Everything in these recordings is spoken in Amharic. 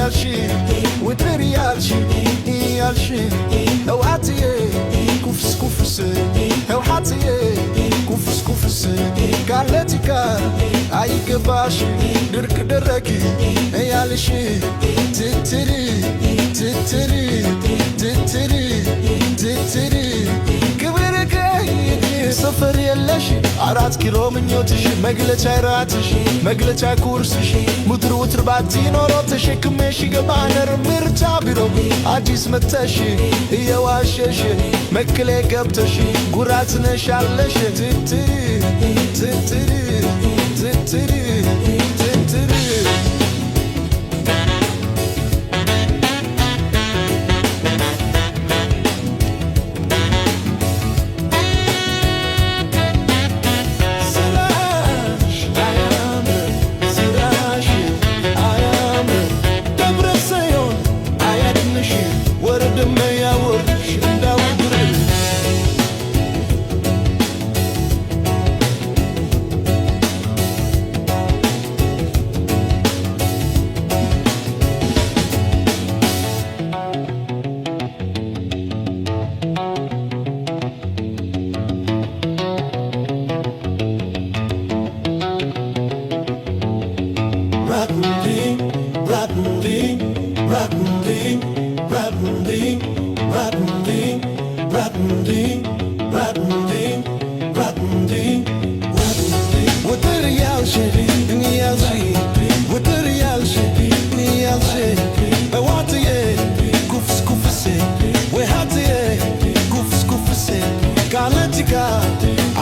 ያልሽ ውጥር ያልሽ ያልሽ ህውሓትየ ኩፍስ ኩፍስ ህውሓትየ ኩፍስ ኩፍስ ካለቲካ አይገባሽ ድርቅ ደረቂ ያልሽ ትትሪ ትትሪ ትትሪ ትትሪ ክብርከ ሰፈር የለሽ 4 ኪሎ ምኞትሽ መግለጫ ራትሽ መግለጫ ኩርስሽ ሙትር ውትር ባቲ ኖሮ ተሸክመሽ ገባነር ምርጫ ቢሮ አዲስ መተሽ እየዋሸሽ መክሌ ገብተሽ ጉራት ነሻለሽ ትትሪ ትትሪ ትትሪ ትትሪ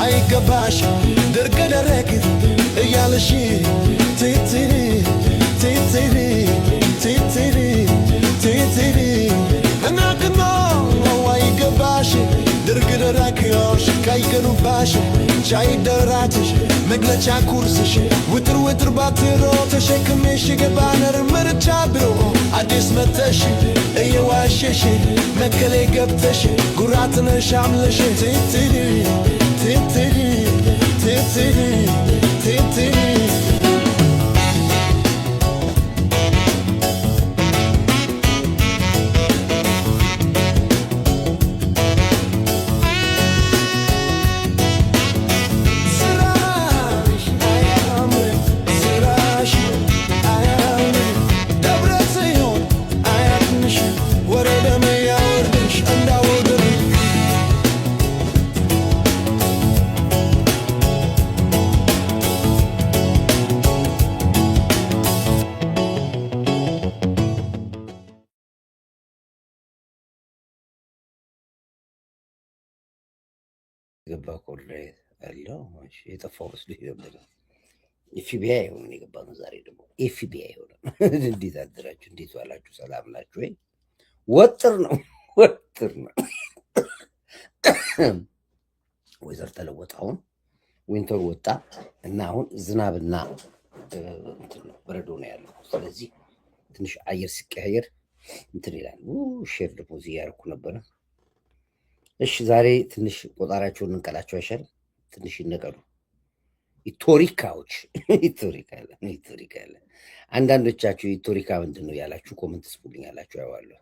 አይገባሽ ድርቅ ደረቅ እያለሽ ትትሪ ትትሪ ትትሪ ትትሪ እናቅኖ አይገባሽ ድርቅ ደረቅ ያልሽ ካይገኑባሽ ሻይ ደራትሽ መግለጫ ኩርስሽ ውጥር ውጥር ባትሮ ተሸክሜሽ ገባነር ምርጫ ቢሮ አዲስ መተሽ እየዋሸሽ መከሌ ገብተሽ ጉራት ነሻምለሽ ትትሪ ትትሪ ትትሪ ትትሪ ገባ ኮሌ አለው እሺ የጠፋው መስሎ ነበር ኤፍቢአይ ሆነ የገባ ነው ዛሬ ደግሞ ኤፍቢአይ ሆነ እንዴት አደራችሁ እንዴት ዋላችሁ ሰላም ናችሁ ወይ ወጥር ነው ወይዘር ተለወጣው ዊንተር ወጣ እና አሁን ዝናብና እንትን በረዶ ነው ያለው ስለዚህ ትንሽ አየር ሲቀያየር እንትን ይላል ሼር ደግሞ እዚህ ያርኩ ነበር እሺ ዛሬ ትንሽ ቆጣራቸውን እንቀላቸው አይሻል ትንሽ ይነቀሉ ኢቶሪካዎች ኢቶሪካለ አንዳንዶቻችሁ ኢቶሪካ ምንድነው ያላችሁ ኮሜንት ጽፉልኝ ያላችሁ ያዋለሁ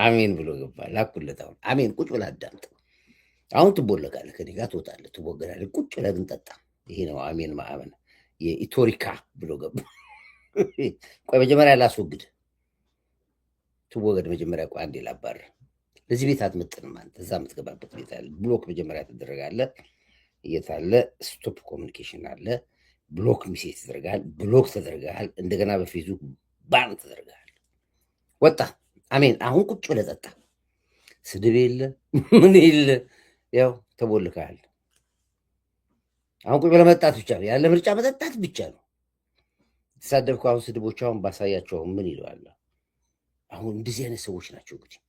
አሜን ብሎ ገባ ላኩለት አሜን ቁጭ ብላ አዳምጥ አሁን ትቦለጋለህ ከኔ ጋር ትወጣለህ ትቦገራለህ ቁጭ ብለህ ግን ጠጣ ይሄ ነው አሜን ማአመን የኢቶሪካ ብሎ ገባ ቆይ መጀመሪያ ላስወግድ ትወገድ መጀመሪያ ቆይ አንዴ ላባር ለዚህ ቤት አትመጥንም አንተ እዛ የምትገባበት ቤት አለ ብሎክ መጀመሪያ ተደረጋለህ እየታለ ስቶፕ ኮሚኒኬሽን አለ ብሎክ ሚሴጅ ተደረጋል ብሎክ ተደረጋል እንደገና በፌስቡክ ባን ተደረጋል ወጣ አሜን አሁን ቁጭ ብለህ ጠጣ ስድብ የለ ምን የለ ያው ተቦልካል አሁን ቁጭ ብለህ መጣት ብቻ ያለ ምርጫ መጠጣት ብቻ ነው ተሳደብኩ አሁን ስድቦቻውን ባሳያቸው ምን ይለዋል አሁን እንደዚህ አይነት ሰዎች ናቸው እንግዲህ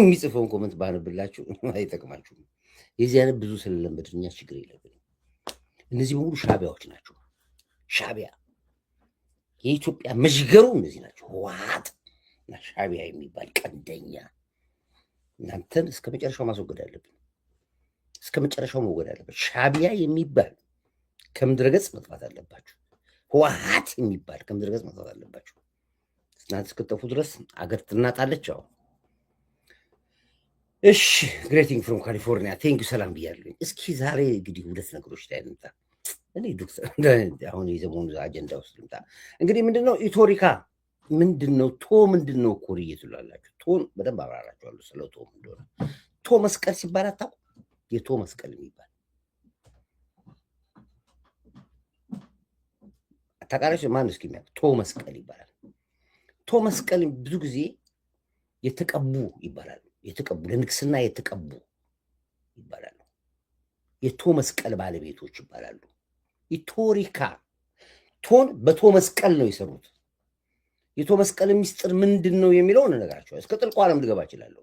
የሚጽፈውን ኮሜንት ባነብላችሁ አይጠቅማችሁም የዚህ አይነት ብዙ ስለለመድኛ ችግር የለብንም እነዚህ በሙሉ ሻቢያዎች ናቸው ሻቢያ የኢትዮጵያ መሽገሩ እነዚህ ናቸው ዋጥ እና ሻቢያ የሚባል ቀንደኛ እናንተን እስከ መጨረሻው ማስወገድ አለብን እስከ መጨረሻው መወገድ አለበት። ሻቢያ የሚባል ከምድረ ገጽ መጥፋት አለባችሁ። ህወሓት የሚባል ከምድረ ገጽ መጥፋት አለባችሁ። እናንተ እስክጠፉ ድረስ አገር ትናጣለች። አዎ እሺ። ግሬቲንግ ፍሮም ካሊፎርኒያ ቴንክ ዩ ሰላም ብያለሁ። እስኪ ዛሬ እንግዲህ ሁለት ነገሮች ላይ ልምጣ። እኔ ዶክተር አሁን የዘመኑ አጀንዳ ውስጥ ልምጣ። እንግዲህ ምንድነው ኢቶሪካ ምንድነው? ቶ ምንድነው? ኮርዬ ትላላችሁ። ቶን በደንብ አብራራችኋለሁ ስለ ቶ እንደሆነ። ቶ መስቀል ሲባል አታውቁም? የቶ መስቀል የሚባል አታውቃለች? ማን እስኪ የሚያውቅ ቶ መስቀል ይባላል። ቶ መስቀል ብዙ ጊዜ የተቀቡ ይባላል። የተቀቡ ለንግስና የተቀቡ ይባላሉ። የቶ መስቀል ባለቤቶች ይባላሉ። ኢቶሪካ ቶን በቶ መስቀል ነው የሰሩት። የቶ መስቀል ሚስጥር ምንድን ነው የሚለውን እነግራቸዋለሁ። እስከ ጥልቁ ዓለም ልገባ እችላለሁ።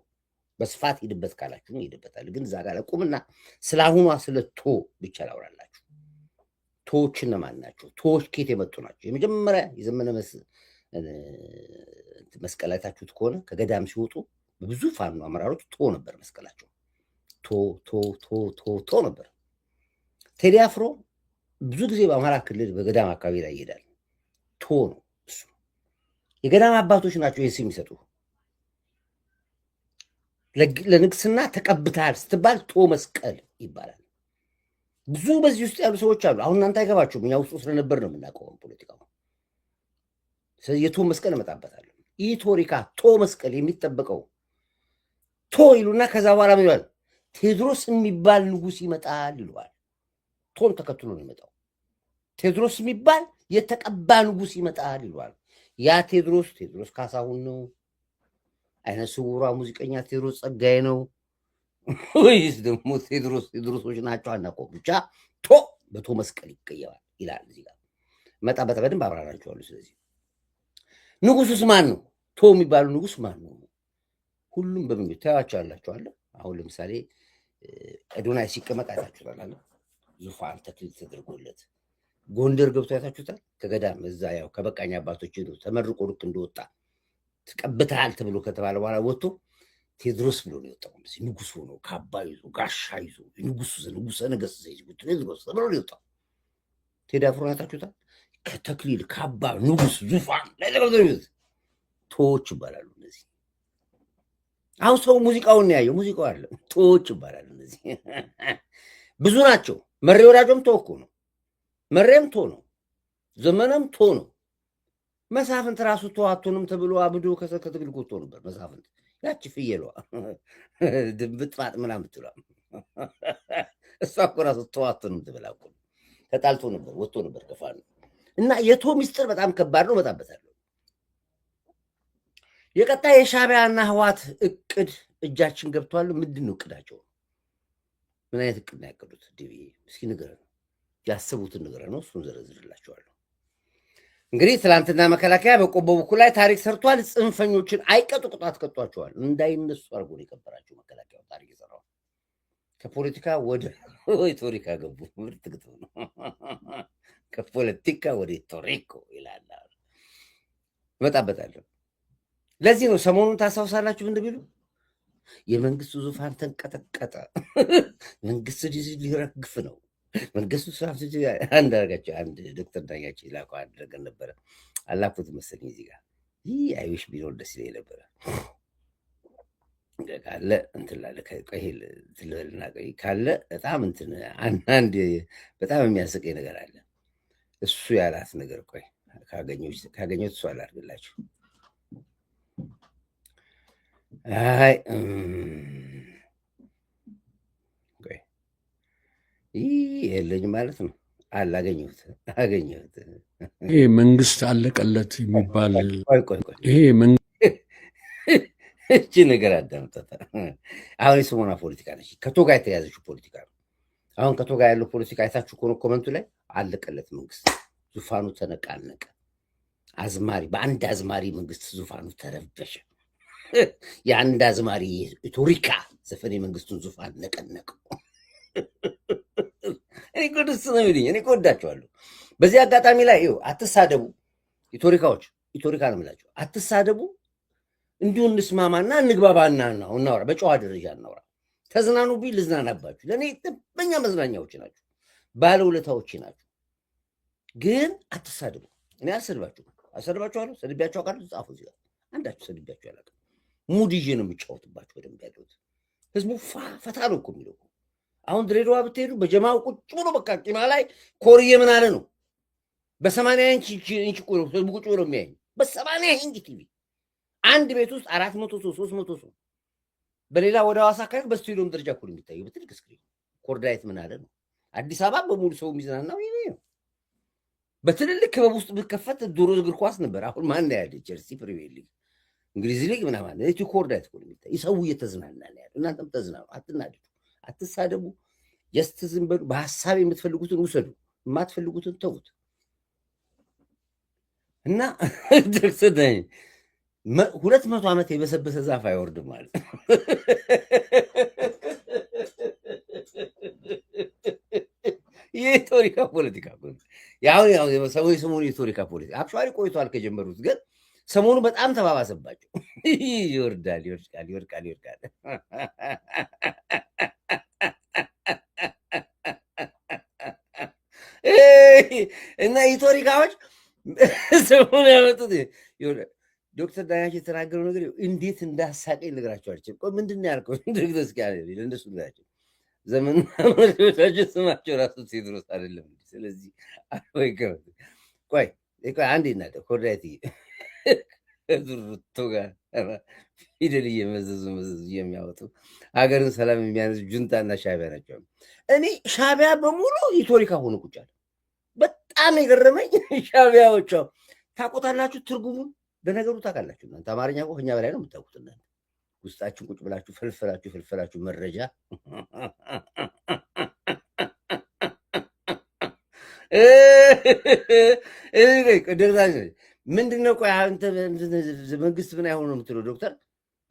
በስፋት ሂድበት ካላችሁ ሂድበታል። ግን እዛ ጋር ቁምና ስለ አሁኗ ስለ ቶ ብቻ ላውራላችሁ። ቶዎች እነማን ናቸው? ቶዎች ከየት የመጡ ናቸው? የመጀመሪያ የዘመነ መስቀል አይታችሁት ከሆነ ከገዳም ሲወጡ ብዙ ፋኖ አመራሮች ቶ ነበር መስቀላቸው። ቶ ቶ ቶ ቶ ቶ ነበር። ቴዲ አፍሮ ብዙ ጊዜ በአማራ ክልል በገዳም አካባቢ ላይ ይሄዳል። ቶ ነው እሱ። የገዳም አባቶች ናቸው ይህን ስም የሚሰጡ። ለንግስና ተቀብተሃል ስትባል ቶ መስቀል ይባላል። ብዙ በዚህ ውስጥ ያሉ ሰዎች አሉ። አሁን እናንተ አይገባችሁም። እኛ ውስጡ ስለነበር ነው የምናውቀው ፖለቲካው። ስለዚህ የቶ መስቀል እመጣበታለሁ። ኢቶሪካ ቶ መስቀል የሚጠበቀው ቶ ይሉና ከዛ በኋላ ምን ይላል? ቴዎድሮስ የሚባል ንጉስ ይመጣል ይለዋል። ቶን ተከትሎ ነው የሚመጣው። ቴዎድሮስ የሚባል የተቀባ ንጉስ ይመጣል ይለዋል። ያ ቴዎድሮስ ካሳሁን ነው? አይነ ስውሯ ሙዚቀኛ ቴዎድሮስ ጸጋዬ ነው ወይስ ደግሞ ቴዎድሮሶች ናቸው? አናውቀውም። ብቻ ቶ በቶ መስቀል ይቀየዋል ይላል። እዚህ ጋር መጣበጣ በደንብ አብራራችኋለሁ። ስለዚህ ንጉሱስ ማን ነው? ቶ የሚባሉ ንጉስ ማን ነው? ሁሉም በምኞት ታያቸው ያላችኋል። አሁን ለምሳሌ አዶናይ ሲቀመጥ አይታችሁታል። ዙፋን ተክሊል ተደርጎለት ጎንደር ገብቶ አይታችሁታል። ከገዳም እዛ ያው ከበቃኝ አባቶች ተመርቆ ልክ እንደወጣ ተቀብተሃል ተብሎ ከተባለ በኋላ ወጥቶ ቴዎድሮስ ብሎ ነው የወጣው። ንጉስ ሆኖ ካባ ይዞ ጋሻ ይዞ ንጉሰ ነገስት ቴዎድሮስ ተብሎ ነው የወጣው። ቴዲ አፍሮን አይታችሁታል። ከተክሊል ካባ ንጉስ ዙፋን ላይ ተቀምጠው ቶዎች ይባላሉ እነዚህ። አሁን ሰው ሙዚቃውን ያየው ሙዚቃው አለ ቶዎች ይባላሉ እነዚህ። ብዙ ናቸው። መሬ ወዳጆም ቶ እኮ ነው። መሬም ቶ ነው። ዘመነም ቶ ነው። መሳፍንት ራሱ ቶ አቶንም ተብሎ አብዶ ከትግል ጎቶ ነበር። መሳፍንት ያቺ ፍየሏ ድንብጥማጥ ምናምን ትሏ እሷ እኮ ራሱ ቶ አቶንም ትብላ እኮ ተጣልቶ ነበር፣ ወጥቶ ነበር ከፋኑ። እና የቶ ሚስጥር በጣም ከባድ ነው። በጣበታለሁ። የቀጣይ የሻቢያና ህዋት እቅድ እጃችን ገብቷል። ምንድን ነው እቅዳቸው? ምን አይነት እቅድ ነው ያቀዱት? ዲቪ እስኪ ንገረን። ያሰቡትን ንገረን ነው። እሱን ዘረዝርላቸዋለሁ። እንግዲህ ትላንትና መከላከያ በቆቦ በኩል ላይ ታሪክ ሰርቷል። ጽንፈኞችን አይቀጡ ቅጣት ቀጧቸዋል። እንዳይነሱ አድርጎ ነው የቀበራቸው መከላከያው ታሪክ የሰራው። ከፖለቲካ ወደ ኢቶሪካ ገቡ። ምርጥ ግጥም ነው። ከፖለቲካ ወደ ኢቶሪኮ ይላል። እመጣበታለሁ። ለዚህ ነው ሰሞኑን ታስታውሳላችሁ እንደሚሉ የመንግስቱ ዙፋን ተንቀጠቀጠ፣ መንግስት ሊረግፍ ነው፣ መንግስቱ አንዳርጋቸው አንድ ዶክተር ዳኛቸው ይላከው አድርገን ነበረ አላኩት መሰለኝ። እዚህ ጋር ይህ አይዊሽ ቢኖር ደስ ይለኝ ነበረ። ካለ እንትን ላለ ትልበልና ካለ በጣም እንትን አንድ በጣም የሚያስቀኝ ነገር አለ። እሱ ያላት ነገር ቆይ ካገኘሁት እሱ አላድርግላችሁ። አይ ይህ የለኝ ማለት ነው። አገኘሁት። ይሄ መንግስት አለቀለት የሚባል ይሄ እቺ ነገር አዳምጠታ። አሁን የሰሞኗ ፖለቲካ ነች። ከቶ ጋር የተያዘችው ፖለቲካ ነው። አሁን ከቶ ጋር ያለው ፖለቲካ አይታችሁ ከሆነ ኮመንቱ ላይ አለቀለት መንግስት፣ ዙፋኑ ተነቃነቀ። አዝማሪ በአንድ አዝማሪ መንግስት ዙፋኑ ተረበሸ። የአንድ አዝማሪ ኢቶሪካ ዘፈን የመንግስቱን ዙፋን ነቀነቀው። እኔ እኮ ደስ ነው የሚለኝ። እኔ እኮ ወዳቸዋለሁ። በዚህ አጋጣሚ ላይ ይኸው አትሳደቡ፣ ኢቶሪካዎች፣ ኢቶሪካ ነው የምላቸው። አትሳደቡ፣ እንዲሁ እንስማማና እንግባባና እናውራ፣ በጨዋ ደረጃ እናውራ። ተዝናኑብኝ፣ ልዝናናባችሁ። ለእኔ ጥበኛ መዝናኛዎች ናቸው፣ ባለውለታዎች ናቸው። ግን አትሳድቡ። እኔ አሰድባችኋለሁ፣ ሰድቢያችሁ አውቃለሁ። ጻፉ እዚህ ጋር አንዳችሁ ሰድቢያችሁ ያላቅም። ሙድ ይዤ ነው የምጫወትባችሁ በደንብ ያለሁት። ህዝቡ ፈታ ነው እኮ የሚለው። አሁን ድሬዳዋ ብትሄዱ በጀማው ቁጭ ብሎ በቃ ቂማ ላይ ኮርዬ ምን አለ ነው። በ80 ኢንች እኮ ነው ህዝቡ ቁጭ ብሎ የሚያየኝ። በ80 ኢንች ቲቪ አንድ ቤት ውስጥ 400 ሰው 300 ሰው። በሌላ ወደ ሐዋሳ አካባቢ በስቱዲዮም ደረጃ እኮ ነው የሚታየው በትልቅ ስክሪን። ኮርዳይት ምን አለ ነው። አዲስ አበባ በሙሉ ሰው የሚዝናናው ይሄ ነው። በትልልቅ ክበብ ውስጥ ብከፈት ድሮ እግር ኳስ ነበር። አሁን ማን ያለ ቸልሲ፣ ፕሪሚየር ሊግ፣ እንግሊዝ ሊግ ምናምን እቲ ኮርዳይት እኮ ነው የሚታየው። ሰው እየተዝናና ነው ያለው። እናንተም ተዝናኑ፣ አትናደዱ፣ አትሳደቡ። ጀስት ዝም በሉ። በሐሳብ የምትፈልጉትን ውሰዱ፣ የማትፈልጉትን ተውት። እና ደርሰኝ 200 ዓመት የበሰበሰ ዛፍ አይወርድም ማለት የኢቶሪካ ፖለቲካ ሰሞኑ የኢቶሪካ ፖለቲካ አክቹዋሊ ቆይቷል ከጀመሩት፣ ግን ሰሞኑ በጣም ተባባሰባቸው። ይወርዳል፣ ይወድቃል፣ ይወድቃል፣ ይወድቃል። እና ኢቶሪካዎች ሰሞኑ ያመጡት ዶክተር ዳኛቸው የተናገረው ነገር እንዴት እንዳሳቀኝ ልነግራቸው አልችልም። ቆይ ምንድን ነው ያልከው? ለእነሱ ንገራቸው። ዘመንና መሪዎቻቸው ስማቸው ራሱ ቴዎድሮስ አይደለም። ስለዚህ ቆይ አንዴ እናደ ኮርዳይቲ ዙርቶ ጋር ፊደል እየመዘዙ የሚያወጡ ሀገርን ሰላም የሚያነሱ ጁንታና ሻዕቢያ ናቸው። እኔ ሻዕቢያ በሙሉ ኢቶሪካ ሆኖ ቁጭ አለ። በጣም የገረመኝ ሻዕቢያዎቿ ታውቁታላችሁ ትርጉሙን። በነገሩ ታውቃላችሁ እናንተ አማርኛ እኮ ከኛ በላይ ነው የምታውቁት እናንተ። ውስጣችሁ ቁጭ ብላችሁ ፈልፈላችሁ መረጃ ምንድነው? ቆይ አንተ መንግስት ምን አይሆን ነው የምትለው ዶክተር?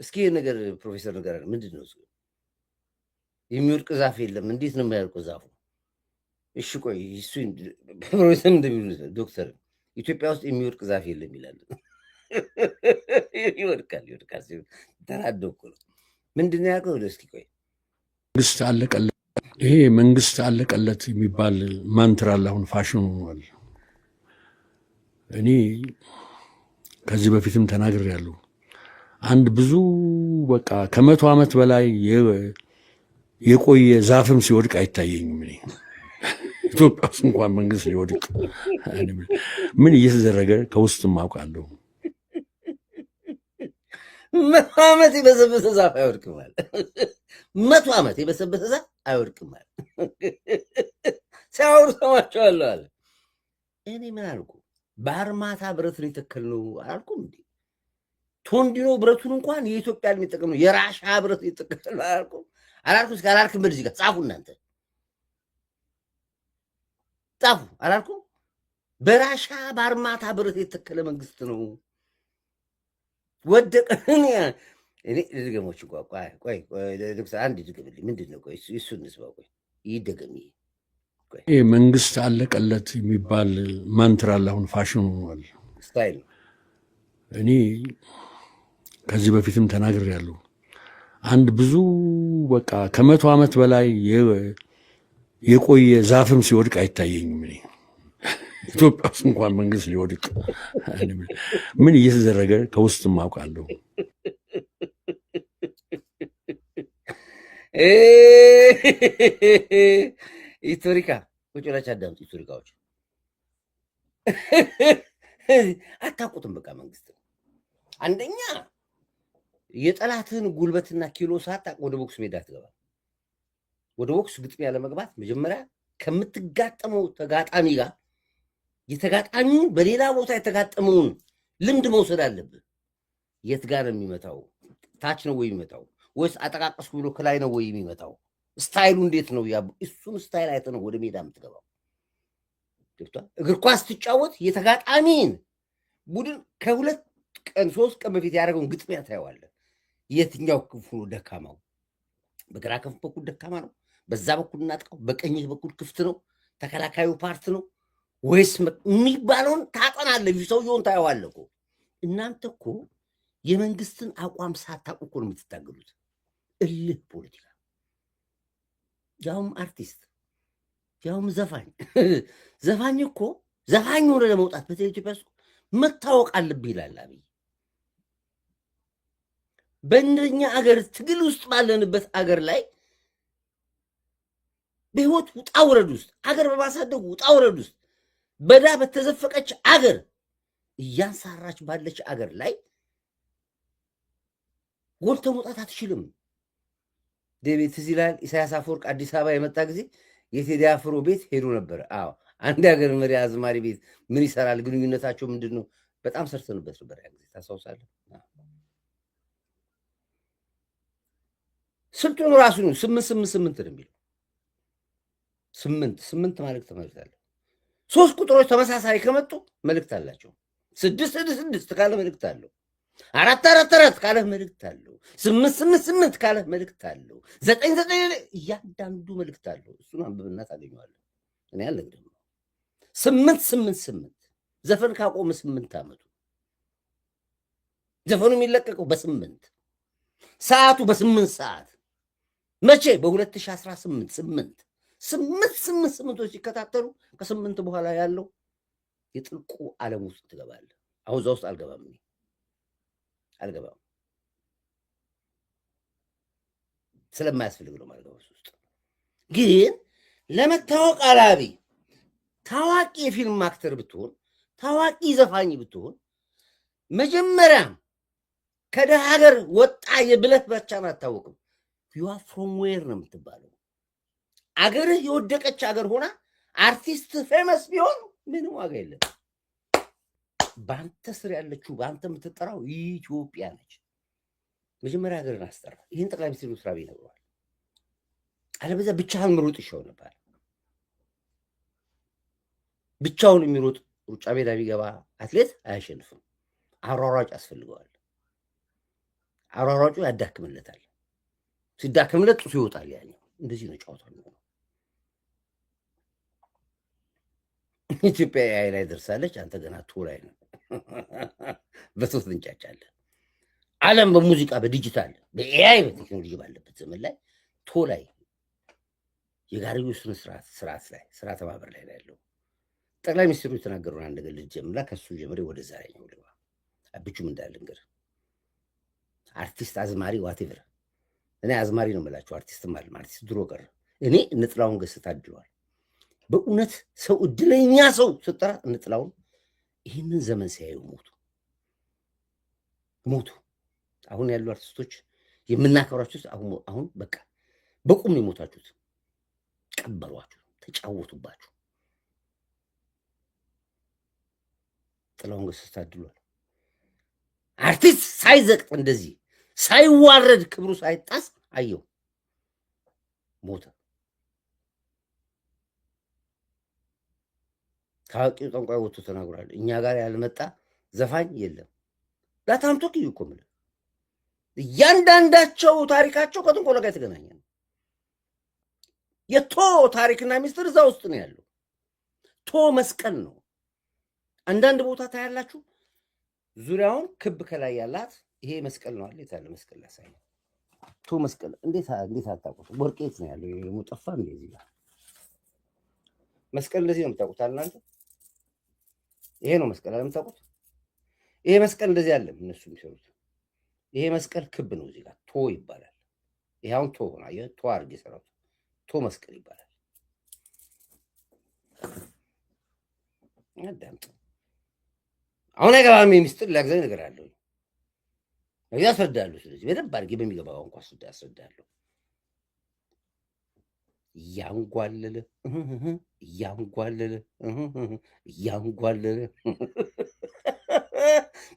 እስኪ ነገር ፕሮፌሰር ነገር ምንድን ነው? የሚወድቅ ዛፍ የለም። እንዴት ነው የማያልቀው ዛፉ? እሺ ቆይ እሱ ፕሮፌሰር እንደሚሉት ዶክተር ኢትዮጵያ ውስጥ የሚወድቅ ዛፍ የለም ይላል። ይወድቃል ሲሆን ተራዶ እኮ ነው። ምንድን ነው ያልከው? እስኪ ቆይ መንግስት አለቀለት፣ ይሄ መንግስት አለቀለት የሚባል ማንትራ አለ አሁን ፋሽኑ ሆኗል። እኔ ከዚህ በፊትም ተናግሬያለሁ። አንድ ብዙ በቃ ከ100 ዓመት በላይ የቆየ ዛፍም ሲወድቅ አይታየኝም። እኔ ኢትዮጵያ ውስጥ እንኳን መንግስት ሊወድቅ ምን እየተደረገ ከውስጥም አውቃለሁ። 100 ዓመት የበሰበሰ ዛፍ አይወድቅም ማለት 100 ዓመት የበሰበሰ ዛፍ አይወድቅም ማለት ሲያወሩ ሰማቸዋለሁ አለ። እኔ ምን አልኩ? በአርማታ ብረት ነው የተከልነው አላልኩም እንዴ? ቶንዲኖ ብረቱን እንኳን የኢትዮጵያ የሚጠቀም ነው፣ የራሻ ብረት የተከል አላልኩም? እስኪ አላልክም? በዚህ ጋር ጻፉ እናንተ ጻፉ። አላልኩም? በራሻ በአርማታ ብረት የተከለ መንግስት ነው ወደቀ። እኔ ድገሞች ቆይ ዶክተር አንድ ድገምልኝ። ምንድን ነው? ቆይ እሱን እንስማ። ቆይ ይደገም። ይሄ መንግስት አለቀለት የሚባል ማንትራ አለ አሁን ፋሽኑ ሆኗል፣ ስታይል ነው። እኔ ከዚህ በፊትም ተናግሬያለሁ። አንድ ብዙ በቃ ከ100 ዓመት በላይ የቆየ ዛፍም ሲወድቅ አይታየኝም። እኔ ኢትዮጵያ ውስጥ እንኳን መንግስት ሊወድቅ ምን እየተደረገ ከውስጥም አውቃለሁ። ኢቶሪካ ቁጭ ብላችሁ አዳምጡ። ኢቶሪካዎች አታውቁትም። በቃ መንግስት አንደኛ የጠላትህን ጉልበትና ኪሎ ሳታውቅ ወደ ቦክስ ሜዳ ትገባል። ወደ ቦክስ ግጥሚያ ለመግባት መጀመሪያ ከምትጋጠመው ተጋጣሚ ጋር የተጋጣሚውን በሌላ ቦታ የተጋጠመውን ልምድ መውሰድ አለብህ። የት ጋር ነው የሚመታው? ታች ነው ወይ የሚመታው? ወይስ አጠቃቀስኩ ብሎ ከላይ ነው ወይ የሚመታው? ስታይሉ እንዴት ነው? እሱን ስታይል አይተህ ነው ወደ ሜዳ የምትገባው። እግር ኳስ ትጫወት የተጋጣሚን ቡድን ከ2 ቀን 3 ቀን በፊት ያደረገውን ግጥሚያ ታየዋለህ። የትኛው ክፍሉ ደካማው? በግራ ክንፍ በኩል ደካማ ነው፣ በዛ በኩል እናጥቀው፣ በቀኝ በኩል ክፍት ነው፣ ተከላካዩ ፓርት ነው ወይስ የሚባለውን ታጠናለህ። ሰውየውን ታየዋለህ እኮ። እናንተ እኮ የመንግስትን አቋም ሳታውቁ እኮ ነው የምትታገሉት። እልህ ፖለቲካ ያውም አርቲስት ያውም ዘፋኝ ዘፋኝ እኮ ዘፋኝ ሆነ ለመውጣት በኢትዮጵያ ውስጥ መታወቅ አለብህ ይላል አብይ። በእንደኛ አገር ትግል ውስጥ ባለንበት አገር ላይ በህይወት ውጣ ውረድ ውስጥ አገር በማሳደጉ ውጣ ውረድ ውስጥ በዳ በተዘፈቀች አገር እያንሳራች ባለች አገር ላይ ጎልተ መውጣት አትችልም። ዴቪድ ትዝ ይላል ኢሳያስ አፈወርቅ አዲስ አበባ የመጣ ጊዜ የቴዲ አፍሮ ቤት ሄዶ ነበር። አዎ አንድ ሀገር መሪ አዝማሪ ቤት ምን ይሰራል? ግንኙነታቸው ምንድን ነው? በጣም ሰርተንበት ነበር ያ ጊዜ ታስታውሳለህ? ስልጡን ራሱ ነው 888 ነው የሚለው 8 ማለት ተመልክታለህ። 3 ቁጥሮች ተመሳሳይ ከመጡ መልእክት አላቸው። 666 ካለ መልእክት አለው። 444 ካለ መልእክት አለው። 888 ካለ መልእክት አለው። 99 እያንዳንዱ መልእክት አለው። እሱን አንብብና ታገኘዋለህ። እኔ አልነግርህም። 888 ዘፈን ካቆመ 8 ዓመቱ ዘፈኑ የሚለቀቀው በ8 ሰዓቱ በ8 ሰዓት መቼ በ2018 8 ሲከታተሉ ከ8 በኋላ ያለው የጥልቁ ዓለም ውስጥ ትገባለህ። አሁን እዛ ውስጥ አልገባም ስለማያስፈልግ ነው ማለት ነው። ውስጥ ግን ለመታወቅ አላቢ ታዋቂ የፊልም አክተር ብትሆን ታዋቂ ዘፋኝ ብትሆን መጀመሪያ ከደሃ ሀገር ወጣ የብለት ብቻን አታወቅም። ዩ አር ፍሮም ዌር ነው የምትባለው። አገርህ የወደቀች አገር ሆና አርቲስት ፌመስ ቢሆን ምንም ዋጋ የለም። በአንተ ስር ያለችው በአንተ የምትጠራው ኢትዮጵያ ነች። መጀመሪያ ሀገርን አስጠራ። ይህን ጠቅላይ ሚኒስትሩ ስራ ቤት ነግረዋል። አለበዚያ ብቻህን መሮጥ ይሻው ነበር። ብቻውን የሚሮጥ ሩጫ ሜዳ ቢገባ አትሌት አያሸንፍም። አሯሯጭ ያስፈልገዋል። አሯሯጩ ያዳክምለታል። ሲዳክምለት ጡሱ ይወጣል። ያኛው እንደዚህ ነው ጨዋታው የሚሆነው። ኢትዮጵያ ኤአይ ላይ ደርሳለች። አንተ ገና ቱ ላይ ነው። በሶስት እንጫጫለን። ዓለም በሙዚቃ በዲጂታል በኤአይ በቴክኖሎጂ ባለበት ዘመን ላይ ቶ ላይ የጋርዮሽ ስርዓተ ማህበር ላይ ያለው ጠቅላይ ሚኒስትሩ የተናገሩን አንድ ነገር ልጀምራ ከሱ ጀምሬ ወደ ዛሬኛው ልባ አብቹም እንዳልንገር አርቲስት አዝማሪ ዋቴቨር እኔ አዝማሪ ነው የምላቸው። አርቲስትም አለ አርቲስት ድሮ ቀረ። እኔ እንጥላውን ገስታ አድሏል። በእውነት ሰው እድለኛ ሰው ስጠራ እንጥላውን ይህንን ዘመን ሲያዩ ሞቱ። አሁን ያሉ አርቲስቶች የምናከብራችሁ አሁን በቃ በቁም ነው የሞታችሁት። ቀበሯችሁ፣ ተጫወቱባችሁ። ጥላውን ገስታ አድሏል። አርቲስት ሳይዘቅጥ እንደዚህ ሳይዋረድ ክብሩ ሳይጣስ አየው ሞተ። ታዋቂው ጠንቋይ ወጥቶ ተናግሯል። እኛ ጋር ያልመጣ ዘፋኝ የለም። ዳታምቶ ኪዩ እኮ ምን እያንዳንዳቸው ታሪካቸው ከጥንቆላ ጋር የተገናኘ ነው። የቶ ታሪክና ሚስጥር እዛ ውስጥ ነው ያለው። ቶ መስቀል ነው። አንዳንድ ቦታ ታያላችሁ ዙሪያውን ክብ ከላይ ያላት ይሄ መስቀል ነው አለ። የታለ መስቀል ላሳይ። ቶ መስቀል እንዴት አታውቁት? ወርቄት ነው ያለው። ይሄ ሙጠፋ እንደዚህ ጋር መስቀል እንደዚህ ነው የምታውቁት እናንተ። ይሄ ነው መስቀል አይደል የምታውቁት? ይሄ መስቀል እንደዚህ አለ እነሱ የሚሰሩት። ይሄ መስቀል ክብ ነው እዚህ ጋር ቶ ይባላል። ይሄ አሁን ቶ ነው አየህ፣ ቶ አድርጌ ሰራው። ቶ መስቀል ይባላል። አዳምጥ። አሁን አይገባም። የሚስጥር ላግዘኝ ነገር አለው ያስረዳሉ። ስለዚህ በደንብ አድርጌ በሚገባው ቋንቋ ያስረዳሉ። እያንጓለለ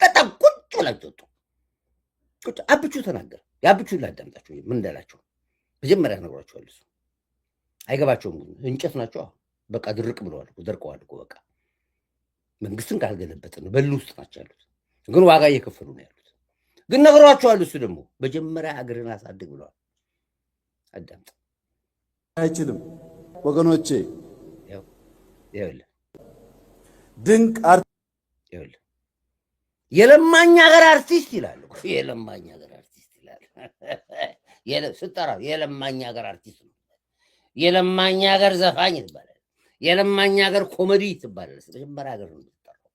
በጣም ቁጭ ብላችሁ ወጡ። ቁጭ አብቹ ተናገረ። የአብቹ ላዳምጣችሁ ምን እንዳላቸው መጀመሪያ ነግሯቸዋል። እሱ አይገባቸውም። እንጨት ናቸው። በቃ ድርቅ ብለዋል፣ ደርቀዋል እኮ በቃ መንግስትን ካልገለበጥን ነው በሉ ውስጥ ናቸው ያሉት። ግን ዋጋ እየከፈሉ ነው ያሉት። ግን ነግሯቸዋል። እሱ ደግሞ መጀመሪያ ሀገርን አሳድግ ብለዋል። አዳምጥ። አይችልም ወገኖቼ። ይኸውልህ ድንቅ ይኸውልህ የለማኝ ሀገር አርቲስት ይላሉ። የለማኝ ሀገር አርቲስት ይላል። ስጠራ የለማኝ ሀገር አርቲስት ነው። የለማኝ ሀገር ዘፋኝ ይባላል። የለማኝ ሀገር ኮሜዲ ትባላል። መጀመሪያ ሀገር ነው የምትጠራው።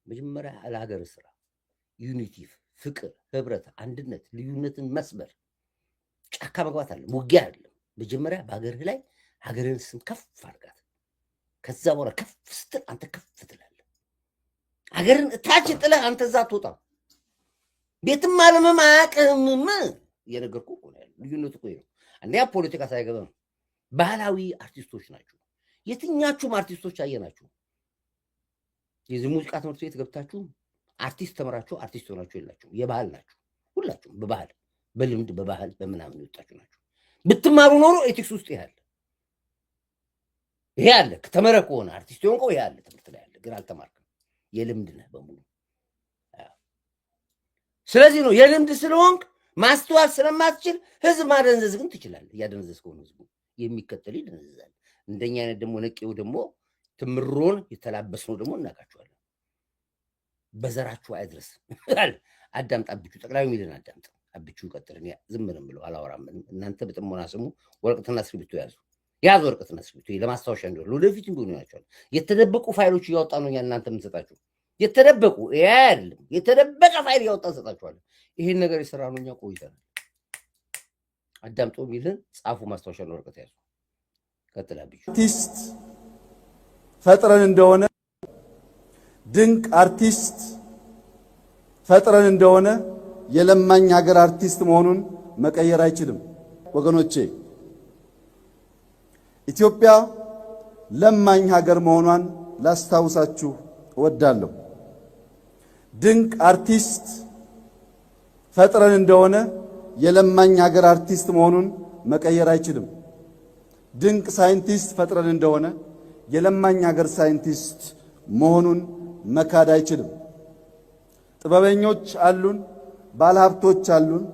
መጀመሪያ ለሀገር ስራ፣ ዩኒቲ፣ ፍቅር፣ ህብረት፣ አንድነት፣ ልዩነትን መስበር። ጫካ መግባት አለ፣ ውጊያ አይደለም። መጀመሪያ በሀገርህ ላይ ሀገርን ስም ከፍ አድርጋት። ከዛ በኋላ ከፍ ስትል አንተ ከፍ ትላለህ። ሀገርን እታች ጥለህ አንተ እዛ አትወጣም። ቤትም አለምም አያውቅህም። እየነገርኩህ እኮ ነው ያለው። ልዩነቱ እኮ ነው። አንደኛ ፖለቲካ ሳይገባ ባህላዊ አርቲስቶች ናቸው። የትኛችሁም አርቲስቶች አየናችሁ? የዚህ ሙዚቃ ትምህርት ቤት ገብታችሁ አርቲስት ተመራችሁ አርቲስት ሆናችሁ የላችሁ። የባህል ናችሁ ሁላችሁም። በባህል በልምድ በባህል በምናምን የወጣችሁ ናችሁ። ብትማሩ ኖሮ ኤቲክስ ውስጥ ይሄ አለ። ከተመረህ ከሆነ አርቲስት ሆንከው ይሄ አለ፣ ትምህርት ላይ አለ። ግን አልተማርክም። የልምድ ነህ በሙሉ። ስለዚህ ነው የልምድ ስለሆንክ ማስተዋል ስለማትችል ህዝብ ማደንዘዝ ግን ትችላለህ። እያደነዘዝከው ነው ህዝቡ የሚከተል ይደነዝዛል። እንደኛ አይነት ደግሞ ነቄው ደግሞ ትምሮን የተላበስነው ደግሞ እናውቃቸዋለን። በዘራችሁ አይድረስ። አዳምጥ አብቹ፣ ጠቅላይ ሚሊዮን አዳምጥ አብቹ። ቀጥል። እኔ ዝም ነው የምለው አላወራም። እናንተ በጥሞና ስሙ። ወረቀትና እስክሪብቶ ያዙ ወረቀትና እስክሪብቶ ለማስታወሻ እንዲሆን ለወደፊት እንዲሆን ይሆናቸዋል። የተደበቁ ፋይሎች እያወጣ ነው እናንተ የምንሰጣችሁ። የተደበቁ አይደለም፣ የተደበቀ ፋይል እያወጣ እንሰጣችኋለን። ይሄን ነገር የሰራ ነው እኛ ቆይተናል። አዳምጦ ሚልን ጻፉ፣ ማስታወሻ ወረቀት ያዙ። ቀጥል አብቹ። አርቲስት ፈጥረን እንደሆነ ድንቅ አርቲስት ፈጥረን እንደሆነ የለማኝ ሀገር አርቲስት መሆኑን መቀየር አይችልም። ወገኖቼ ኢትዮጵያ ለማኝ ሀገር መሆኗን ላስታውሳችሁ እወዳለሁ። ድንቅ አርቲስት ፈጥረን እንደሆነ የለማኝ ሀገር አርቲስት መሆኑን መቀየር አይችልም። ድንቅ ሳይንቲስት ፈጥረን እንደሆነ የለማኝ ሀገር ሳይንቲስት መሆኑን መካድ አይችልም። ጥበበኞች አሉን፣ ባለሀብቶች አሉን፣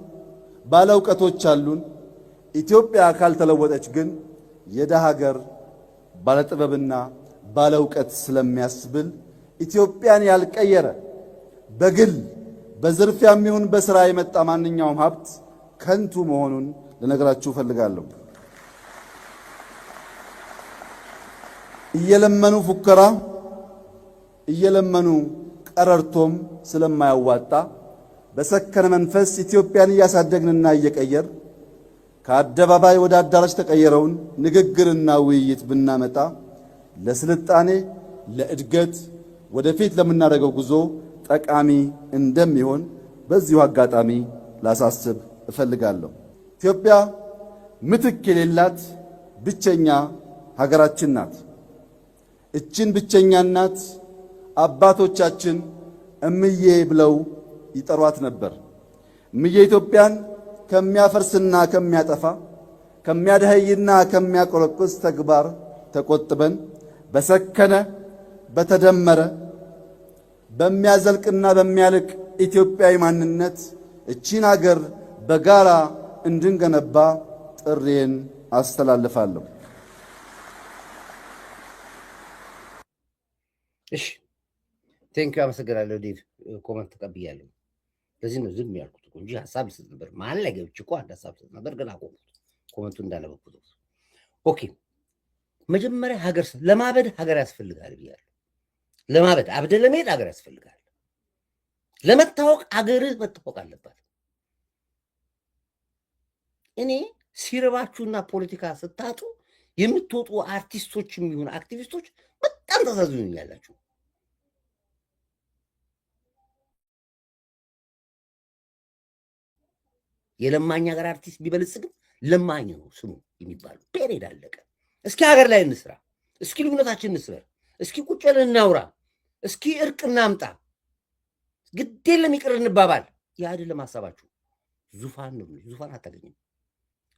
ባለእውቀቶች አሉን። ኢትዮጵያ ካልተለወጠች ግን የደሃ ሀገር ባለጥበብና ባለእውቀት ስለሚያስብል ኢትዮጵያን ያልቀየረ በግል በዝርፊያም ይሁን በሥራ የመጣ ማንኛውም ሀብት ከንቱ መሆኑን ልነግራችሁ እፈልጋለሁ። እየለመኑ ፉከራ እየለመኑ ቀረርቶም ስለማያዋጣ በሰከነ መንፈስ ኢትዮጵያን እያሳደግንና እየቀየር ከአደባባይ ወደ አዳራሽ ተቀየረውን ንግግርና ውይይት ብናመጣ ለስልጣኔ፣ ለእድገት፣ ወደፊት ለምናደርገው ጉዞ ጠቃሚ እንደሚሆን በዚሁ አጋጣሚ ላሳስብ እፈልጋለሁ። ኢትዮጵያ ምትክ የሌላት ብቸኛ ሀገራችን ናት። እችን ብቸኛ እናት አባቶቻችን እምዬ ብለው ይጠሯት ነበር። እምዬ ኢትዮጵያን ከሚያፈርስና ከሚያጠፋ ከሚያደኸይና ከሚያቆረቁስ ተግባር ተቆጥበን በሰከነ በተደመረ በሚያዘልቅና በሚያልቅ ኢትዮጵያዊ ማንነት እቺን ሀገር በጋራ እንድንገነባ ጥሬን አስተላልፋለሁ። እሺ ቴንኪው፣ አመሰግናለሁ ዴቭ። ኮመንት ተቀብያለሁ። ለዚህ ነው ዝም ያልኩት እንጂ ሀሳብ ልስጥ ነበር። መሀል ላይ ገብቼ እኮ አንድ ሀሳብ ልስጥ ነበር፣ ግን አቆምኩት። ኮመንቱ እንዳነበብኩት። ኦኬ፣ መጀመሪያ ሀገር ለማበድ ሀገር ያስፈልጋል ብያለሁ። ለማበድ አብደ ለመሄድ ሀገር ያስፈልጋል። ለመታወቅ ሀገርህ መታወቅ አለባት። እኔ ሲርባችሁና ፖለቲካ ስታጡ የምትወጡ አርቲስቶች የሚሆኑ አክቲቪስቶች በጣም ታሳዝኑኛላችሁ። የለማኝ ሀገር አርቲስት ቢበለጽግም ለማኝ ነው ስሙ የሚባለው። ፔሬድ አለቀ። እስኪ ሀገር ላይ እንስራ። እስኪ ልዩነታችን እንስበር። እስኪ ቁጭ ብለን እናውራ። እስኪ እርቅ እናምጣ። ግድ የለም ይቅር እንባባል። ያ አይደለም ሀሳባችሁ። ዙፋን ነው። ዙፋን አታገኝም።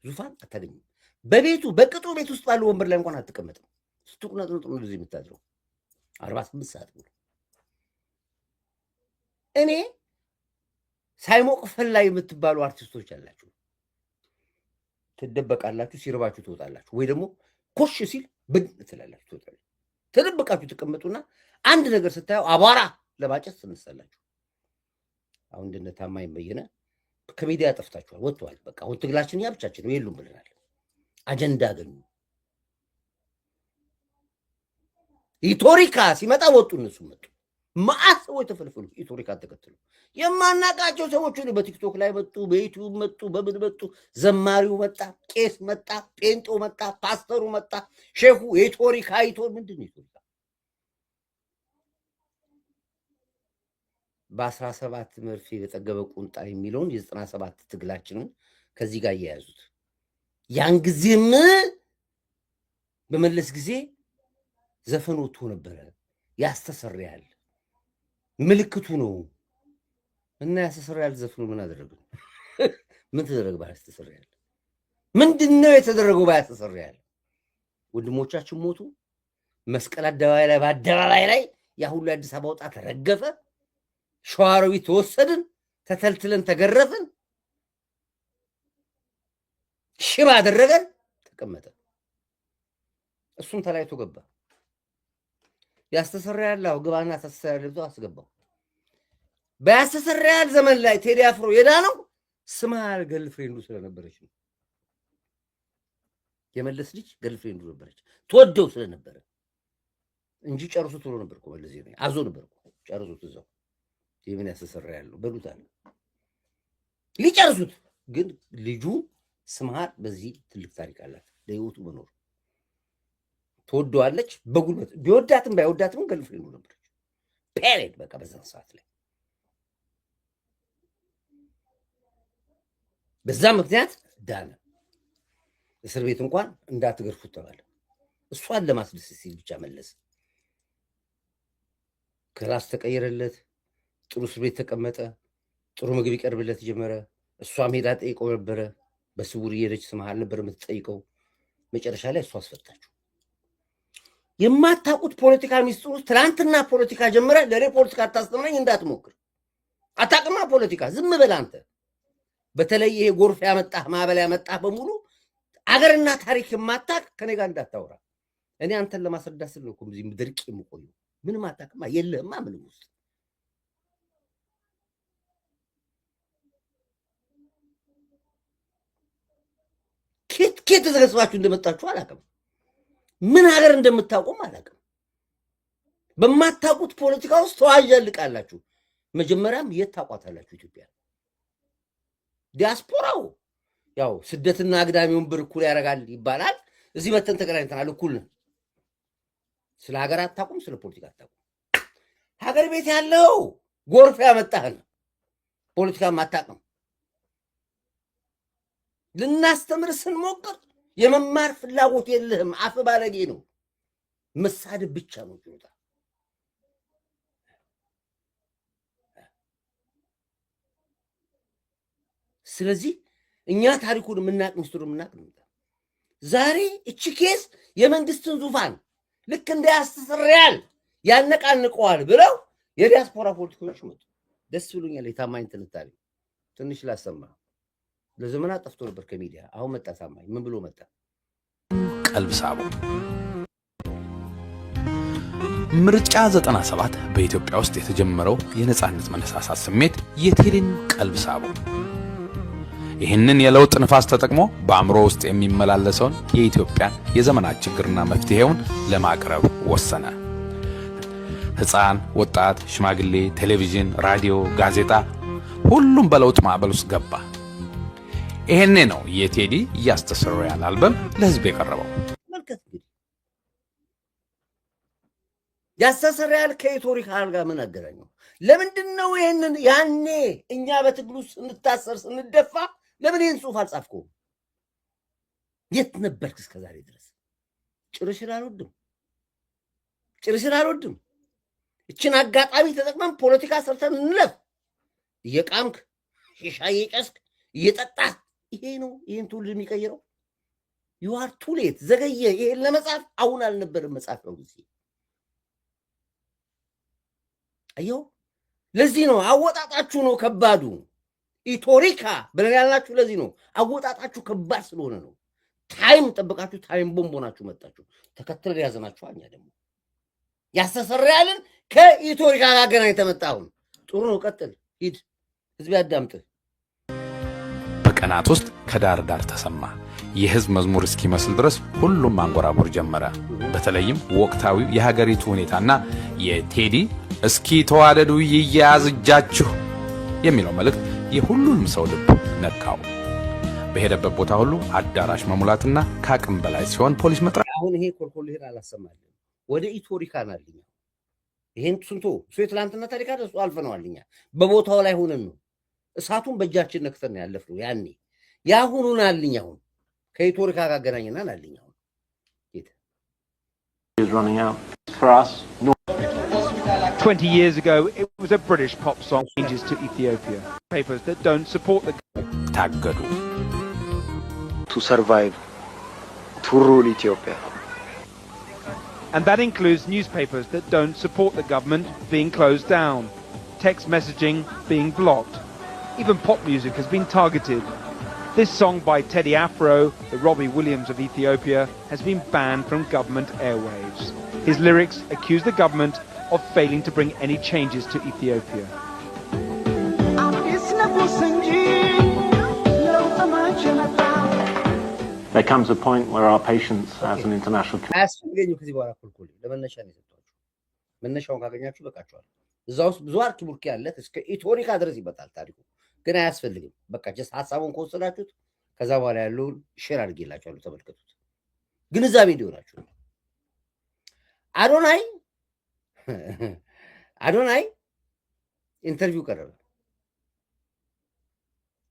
ዙፋን አታገኝም። በቤቱ በቅጡ ቤት ውስጥ ባለው ወንበር ላይ እንኳን አትቀመጥም። ስትቁነጥነጥ ነው እዚህ የምታድረው 48 ሰዓት ሙሉ። እኔ ሳይሞቅ ፈላ የምትባሉ አርቲስቶች አላችሁ። ትደበቃላችሁ፣ ሲርባችሁ ትወጣላችሁ፣ ወይ ደግሞ ኮሽ ሲል ብን ትላላችሁ፣ ትወጣላችሁ። ተደብቃችሁ ትቀመጡና አንድ ነገር ስታዩ አቧራ ለማጨስ ትነሳላችሁ። አሁን እንደነ ታማኝ በየነ ከሚዲያ ጠፍታችኋል፣ ወጥተዋል። በቃ አሁን ትግላችን ያ ብቻችን ነው፣ የሉም ብለናል። አጀንዳ አገኙ። ኢቶሪካ ሲመጣ ወጡ፣ እነሱ መጡ። ማአት ሰዎች ተፈልፈሉ ኢቶሪካ ተከትሉ። የማናቃቸው ሰዎች ሁሉ በቲክቶክ ላይ መጡ፣ በዩቲዩብ መጡ፣ በምን መጡ። ዘማሪው መጣ፣ ቄስ መጣ፣ ጴንጦ መጣ፣ ፓስተሩ መጣ፣ ሼሁ ኢቶሪካ ምንድን ነው ኢቶሪካ? በ17 መርፌ በጠገበ ቁንጣ የሚለውን የ97 ትግላችንን ከዚህ ጋር እያያዙት ያን ጊዜም በመለስ ጊዜ ዘፈን ወጥቶ ነበረ። ያስተሰርያል ምልክቱ ነው እና ያስተሰርያል ዘፈኑ ምን አደረገ? ምን ተደረገ? ባያስተሰርያል ምንድነው የተደረገው? ባያስተሰርያል ወንድሞቻችን ሞቱ። መስቀል አደባባይ ላይ በአደባባይ ላይ ያ ሁሉ አዲስ አበባ ወጣት ተረገፈ። ሸዋሮቢት ተወሰድን፣ ተተልትለን ተገረፍን፣ ሽባ አደረገን፣ ተቀመጠ። እሱም ተላይቶ ገባ። ያስተሰርያል ግባና ተሰራል ብሎ አስገባው። በያስተሰርያል ዘመን ላይ ቴዲ አፍሮ የዳነው ስማል ገልፍሬንዱ ስለነበረች ነው። የመለስ ልጅ ገልፍሬንዱ ነበረች፣ ተወደው ስለነበረ እንጂ ጨርሱት ብሎ ነበር እኮ መለስ ዜናዊ አዞ ነበር እኮ ጨርሱት እዛው የምን ያስተሰርያል ነው በሉታል ሊጨርሱት። ግን ልጁ ስማል በዚህ ትልቅ ታሪክ አላት ለህይወቱ መኖር ትወደዋለች። በጉልበት ቢወዳትም ባይወዳትም ገልፍሬንዱ ነበረች። ፔሬድ በቃ በዛን ሰዓት ላይ በዛ ምክንያት ዳነ። እስር ቤት እንኳን እንዳትገርፉት ተባለ። እሷን ለማስደሰት ሲል ብቻ መለስ ክላስ ተቀየረለት። ጥሩ እስር ቤት ተቀመጠ። ጥሩ ምግብ ይቀርብለት ጀመረ። እሷም ሄዳ ጠይቀው ነበረ። በስውር እየሄደች ስምሃል ነበር የምትጠይቀው። መጨረሻ ላይ እሷ አስፈታችሁ። የማታውቁት ፖለቲካ ሚስጥሩ ትናንትና ፖለቲካ ጀመረ። ለኔ ፖለቲካ አታስተምረኝ እንዳትሞክር። አታውቅማ ፖለቲካ። ዝም በል አንተ። በተለይ ይሄ ጎርፍ ያመጣህ ማዕበል ያመጣህ በሙሉ አገርና ታሪክ የማታውቅ ከኔ ጋር እንዳታወራ። እኔ አንተን ለማስረዳት ስል ነው እኮ እዚህ ድርቅ የምቆየው። ምንም አታውቅማ፣ የለህማ ምንም ውስጥ። ኬት ተሰገስባችሁ እንደመጣችሁ አላውቅም። ምን ሀገር እንደምታውቁም አላውቅም። በማታውቁት ፖለቲካ ውስጥ ተዋዣልቃላችሁ። መጀመሪያም የት ታውቋታላችሁ? ኢትዮጵያ ዲያስፖራው ያው ስደትና አግዳሚውን ብር እኩል ያደርጋል ይባላል። እዚህ መተን ተገናኝተናል፣ እኩል ነን። ስለ ሀገር አታውቁም፣ ስለ ፖለቲካ አታውቁም። ሀገር ቤት ያለው ጎርፍ ያመጣህን ፖለቲካም አታውቅም። ልናስተምር ስንሞክር የመማር ፍላጎት የለህም። አፍ ባለጌ ነው። መሳደብ ብቻ ነው ችሎታ። ስለዚህ እኛ ታሪኩን የምናቅ ምስጢሩን የምናቅ ነው። ዛሬ እቺ ኬስ የመንግስትን ዙፋን ልክ እንዳያስተሰርያል ያነቃንቀዋል ብለው የዲያስፖራ ፖለቲከኞች መጡ። ደስ ብሎኛል። የታማኝ ትንታኔ ትንሽ ላሰማ። ለዘመናት ጠፍቶ ነበር ከሚዲያ። አሁን መጣ ታማኝ። ምን ብሎ መጣ? ቀልብ ሳቡ። ምርጫ 97 በኢትዮጵያ ውስጥ የተጀመረው የነጻነት መነሳሳት ስሜት የቴዲን ቀልብ ሳቡ። ይህንን የለውጥ ንፋስ ተጠቅሞ በአእምሮ ውስጥ የሚመላለሰውን የኢትዮጵያን የዘመናት ችግርና መፍትሄውን ለማቅረብ ወሰነ። ሕፃን፣ ወጣት፣ ሽማግሌ፣ ቴሌቪዥን፣ ራዲዮ፣ ጋዜጣ ሁሉም በለውጥ ማዕበል ውስጥ ገባ። ይሄኔ ነው የቴዲ ያስተሰርያል አልበም ለህዝብ የቀረበው። መልከት እንግዲህ ያስተሰርያል ከኢቶሪካ ጋር ምን አገናኘው? ለምንድን ነው ይሄንን ያኔ እኛ በትግሉ ስንታሰር ስንደፋ ለምን ይሄን ጽሑፍ አልጻፍከው? የት ነበርክ እስከዛሬ ድረስ? ጭርሽር አልወድም። እችን አጋጣሚ ተጠቅመን ፖለቲካ ሰርተን እንለፍ። እየቃምክ ሺሻ እየጨስክ እየጠጣህ ይሄ ነው ይሄን ትውልድ የሚቀይረው? you are too late። ዘገየ። ይሄን ለመጻፍ አሁን አልነበረም መጻፍ ነው ጊዜ። አየው፣ ለዚህ ነው አወጣጣችሁ ነው ከባዱ። ኢቶሪካ ብለን ያልናችሁ ለዚህ ነው። አወጣጣችሁ ከባድ ስለሆነ ነው። ታይም ጠብቃችሁ ታይም ቦምቦናችሁ መጣችሁ። ተከትለን ያዘናችሁ። እኛ ደግሞ ያስተሰርያልን ከኢቶሪካ ጋር ገናኝተህ መጣሁ። ጥሩ ነው፣ ቀጥል፣ ሂድ፣ ህዝብ ያዳምጥ። በቀናት ውስጥ ከዳር ዳር ተሰማ። የህዝብ መዝሙር እስኪመስል ድረስ ሁሉም ማንጎራጎር ጀመረ። በተለይም ወቅታዊው የሀገሪቱ ሁኔታና የቴዲ እስኪ ተዋደዱ ይያዝ እጃችሁ የሚለው መልእክት የሁሉንም ሰው ልብ ነካው። በሄደበት ቦታ ሁሉ አዳራሽ መሙላትና ከአቅም በላይ ሲሆን ፖሊስ መጥራት። አሁን ይሄ ኮልኮሌን አላሰማልኝ ወደ ኢቶሪካን አልኛ ይሄን ስንቱ ትላንትና ታሪክ አደሱ አልፈነዋልኛ በቦታው ላይ ሆነን ነው እሳቱን በእጃችን ነክተን ያለፍነው ያኔ ያሁኑን አልኛ አሁን ከኢቶሪካ ጋር ገናኝናን አልኛ አሁን is running out for us. 20 years ago, it was a British pop song, Changes to Ethiopia. Papers that don't support the ታገዱ። To survive, to rule Ethiopia. And that includes newspapers that don't support the government being closed down, text messaging being blocked. Even pop music has been targeted. This song by Teddy Afro, the Robbie Williams of Ethiopia, has been banned from government airwaves. His lyrics accuse the government of failing to bring any changes to Ethiopia. There comes a point where our patience as an international አያስፈልገኝም ከዚህ በኋላ ኮልኮሌ ለመነሻ ነው የሰጣችሁ መነሻውን ካገኛችሁ በቃችኋል እዛው ብዙ አርኪ ቡርኪ ያለ እስከ ኢቶሪካ ድረስ ይመጣል ታሪኩ ግን አያስፈልግም በቃ ጀስት ሐሳቡን ከወሰዳችሁት ከዛ በኋላ ያለውን ሼር አድርጌላችኋለሁ ተመልከቱት ግንዛቤ እንዲሆናችሁ አዶናይ ኢንተርቪው ቀረበ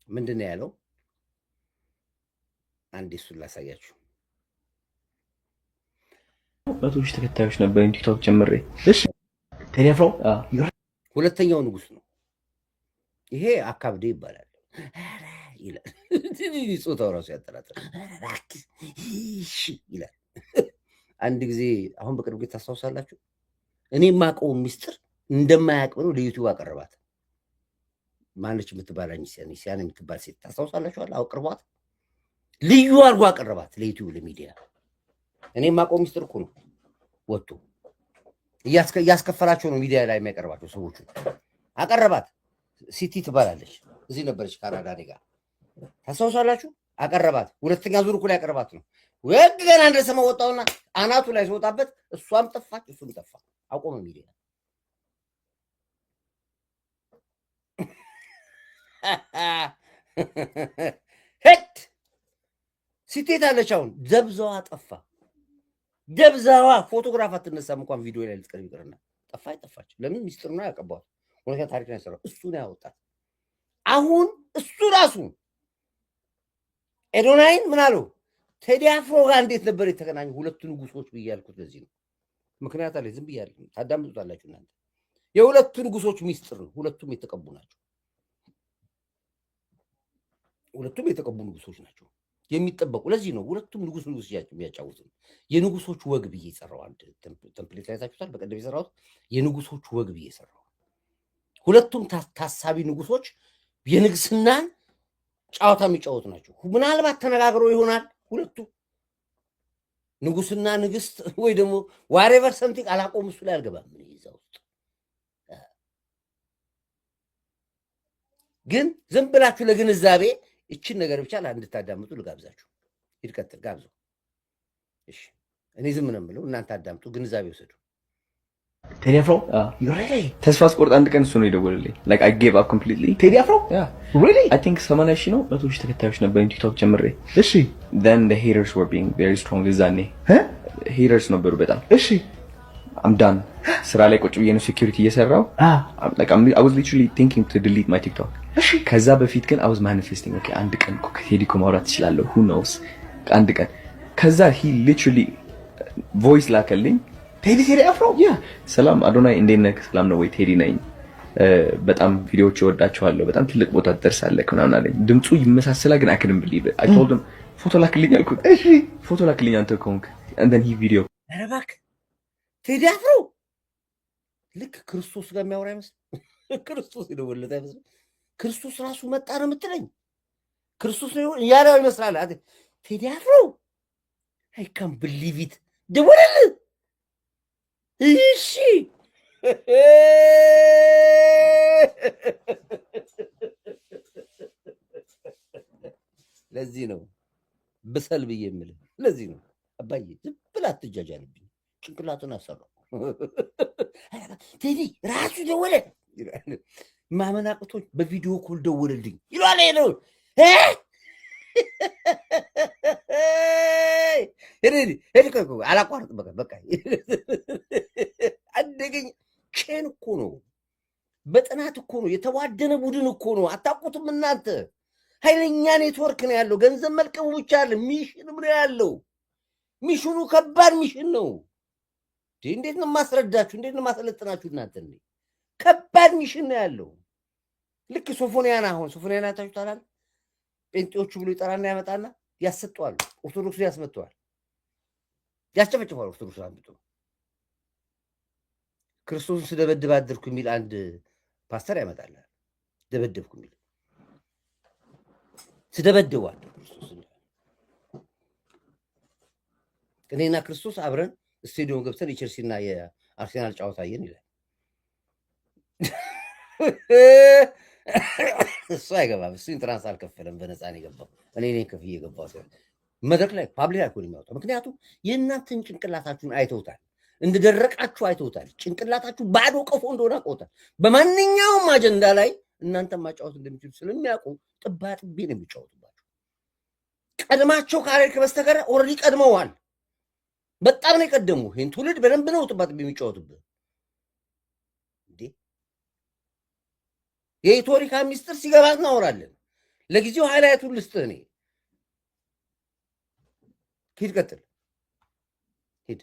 ምንድን ነው ያለው አንድ እሱን ላሳያችሁ በቶች ተከታዮች ነበር ቲክቶክ ጀምሬ እሺ ቴዲ አፍሮ ሁለተኛው ንጉስ ነው ይሄ አካብዴ ይባላል ይላል ጾታው ራሱ ያጠራጥራል እሺ ይላል አንድ ጊዜ አሁን በቅርብ ጊዜ ታስታውሳላችሁ እኔ ማቀው ሚስጥር እንደማያቀው ነው ለዩቲዩብ አቀረባት ማነች የምትባላኝ ሲያን የምትባል ሴት ታስታውሳላችሁ አቀረባት ልዩ አርጎ አቀረባት ለዩቲዩብ ለሚዲያ እኔ ማቀው ሚስጥር እኮ ነው ወጥቶ ያስከፈላቸው ነው ሚዲያ ላይ የሚያቀርባቸው ሰዎቹ አቀረባት ሲቲ ትባላለች እዚህ ነበረች ካናዳ ኔጋ ታስታውሳላችሁ አቀረባት ሁለተኛ ዙር እኮ ላይ አቀረባት ነው ወገና እንደሰማ ወጣውና አናቱ ላይ ሲወጣበት እሷም ጠፋች እሱም ጠፋ አቆመ ሚዲያ ሄት ሲቴት አለቻውን ደብዛዋ ጠፋ ደብዛዋ ፎቶግራፍ አትነሳም እንኳን ቪዲዮ ላይ ልትቀርብ ይቀርና ጠፋች ለምን ሚስጥር ነው ያቀባው ወለታ ታሪክ ነው ያሰራው እሱ ነው ያወጣው አሁን እሱ ራሱ አዶናይን ምን አለው ቴዲ አፍሮ ጋር እንዴት ነበር የተገናኙ ሁለቱ ንጉሶች ብያልኩት ለዚህ ነው ምክንያት አለ ዝም ብያለሁ ታዳምጡታላችሁ እናንተ የሁለቱ ንጉሶች ሚስጥር ነው ሁለቱም የተቀቡ ናቸው ሁለቱም የተቀቡ ንጉሶች ናቸው የሚጠበቁ ለዚህ ነው ሁለቱም ንጉስ የሚያጫውቱ የንጉሶች ወግ ብዬ ይሰራው አንድ ቴምፕሌት ላይ ታችሁታል በቀደም ይሰራው የንጉሶች ወግ ብዬ ይሰራው ሁለቱም ታሳቢ ንጉሶች የንግስናን ጫዋታ የሚጫወቱ ናቸው ምናልባት ተነጋግረው ይሆናል ሁለቱ ንጉስና ንግስት ወይ ደግሞ ዋሬቨር ሰምቲንግ አላቆም እሱ ላይ አልገባም ምን ይዛው ግን ዝም ብላችሁ ለግንዛቤ እቺን ነገር ብቻ እንድታዳምጡ ልጋብዛችሁ ይድቀጥል ጋብዙ እሺ እኔ ዝም ነው የምለው እናንተ አዳምጡ ግንዛቤ ወሰዱ ቴዲ አፍሮ ተስፋ አስቆርጥ አንድ ቀን እሱ ነው የደወለልኝ like I gave up completely ቴዲ አፍሮ really I think 80 ሺህ ነው በቶች ተከታዮች ነበር ቲክቶክ ጀምሬ እሺ then the haters were being very strong ዛኔ haters ነበሩ በጣም እሺ I'm done ስራ ላይ ቁጭ ብዬ ነው ሴኩሪቲ እየሰራው like I was literally thinking to delete my TikTok እሺ ከዛ በፊት ግን I was manifesting okay አንድ ቀን ከቴዲ እኮ ማውራት እችላለሁ who knows አንድ ቀን ከዛ he literally voice ላከልኝ ቴዲ አፍሮ ሰላም አዶናይ እንዴት ነህ ሰላም ነው ወይ ቴዲ ነኝ በጣም ቪዲዮዎች እወዳቸዋለሁ በጣም ትልቅ ቦታ ትደርሳለህ ምናምን አለኝ ድምጹ ይመሳሰላል ግን I couldn't believe it I told him ፎቶ ላክልኝ አልኩት እሺ ፎቶ ላክልኝ አንተ ኮንክ and then he video አረባክ ቴዲ አፍሮ ልክ ክርስቶስ ጋር የሚያወራ ይመስል ክርስቶስ ይደወልለት አይመስል ክርስቶስ ራሱ መጣ ነው የምትለኝ ክርስቶስ ነው ያለው ይመስላል ቴዲ አፍሮ I can't believe it ደወለልህ እሺ ለዚህ ነው ብሰል ብዬ የምልህ ለዚህ ነው። አባዬ ዝም ብለህ አትጃጃልብኝ፣ ጭንቅላቱን አሰራው። ቴዲ ራሱ ደወለ ይላል። ማመን አቅቶኝ በቪዲዮ ኮል ደወለልኝ ይሏል። ነው አላቋርጥ በቃ አደገኝ። ቼን እኮ ነው፣ በጥናት እኮ ነው፣ የተዋደነ ቡድን እኮ ነው። አታውቁትም እናንተ። ኃይለኛ ኔትወርክ ነው ያለው። ገንዘብ መልቀሙ ብቻ አለ፣ ሚሽን ነው ያለው። ሚሽኑ ከባድ ሚሽን ነው። እንዴት ነው ማስረዳችሁ? እንዴት ነው ማሰለጥናችሁ? እናንተ ከባድ ሚሽን ነው ያለው። ልክ ሶፎንያና አሁን ሶፎንያና ታችሁታል። ጴንጤዎቹ ብሎ ይጠራና ያመጣና ያሰጠዋል። ኦርቶዶክሱ ያስመተዋል፣ ያስጨፈጭፈዋል። ኦርቶዶክሱ አምጥቶ ክርስቶስን ስደበድብ አደርኩ የሚል አንድ ፓስተር ያመጣል። ደበደብኩ የሚል ስደበድበዋል ክርስቶስ። እኔና ክርስቶስ አብረን ስቴዲዮም ገብተን የቸልሲና የአርሴናል ጨዋታ አየን ይላል። እሱ አይገባም። እሱ ኢንትራንስ አልከፈለም፣ በነፃ ነው የገባው። እኔ ከፍዬ የገባው መድረክ ላይ ፓብሊክ ላይ ነው የሚያወጣው። ምክንያቱም የእናንተን ጭንቅላታችሁን አይተውታል፣ እንደደረቃችሁ አይተውታል። ጭንቅላታችሁ ባዶ ቀፎ እንደሆነ አውቀውታል። በማንኛውም አጀንዳ ላይ እናንተን ማጫወት እንደሚችሉ ስለሚያውቁ ጥባ ጥቤ ነው የሚጫወቱባቸው። ቀድማቸው ካሬድክ በስተቀር ኦልሬዲ ቀድመዋል። በጣም ነው የቀደሙ። ይህን ትውልድ በደንብ ነው ጥባ ጥቤ የሚጫወቱበት። የኢቶሪካ ሚስጥር ሲገባ እናወራለን። ለጊዜው ሃይላይቱን ልስጥህ። እኔ ሂድ ቀጥል ሂድ።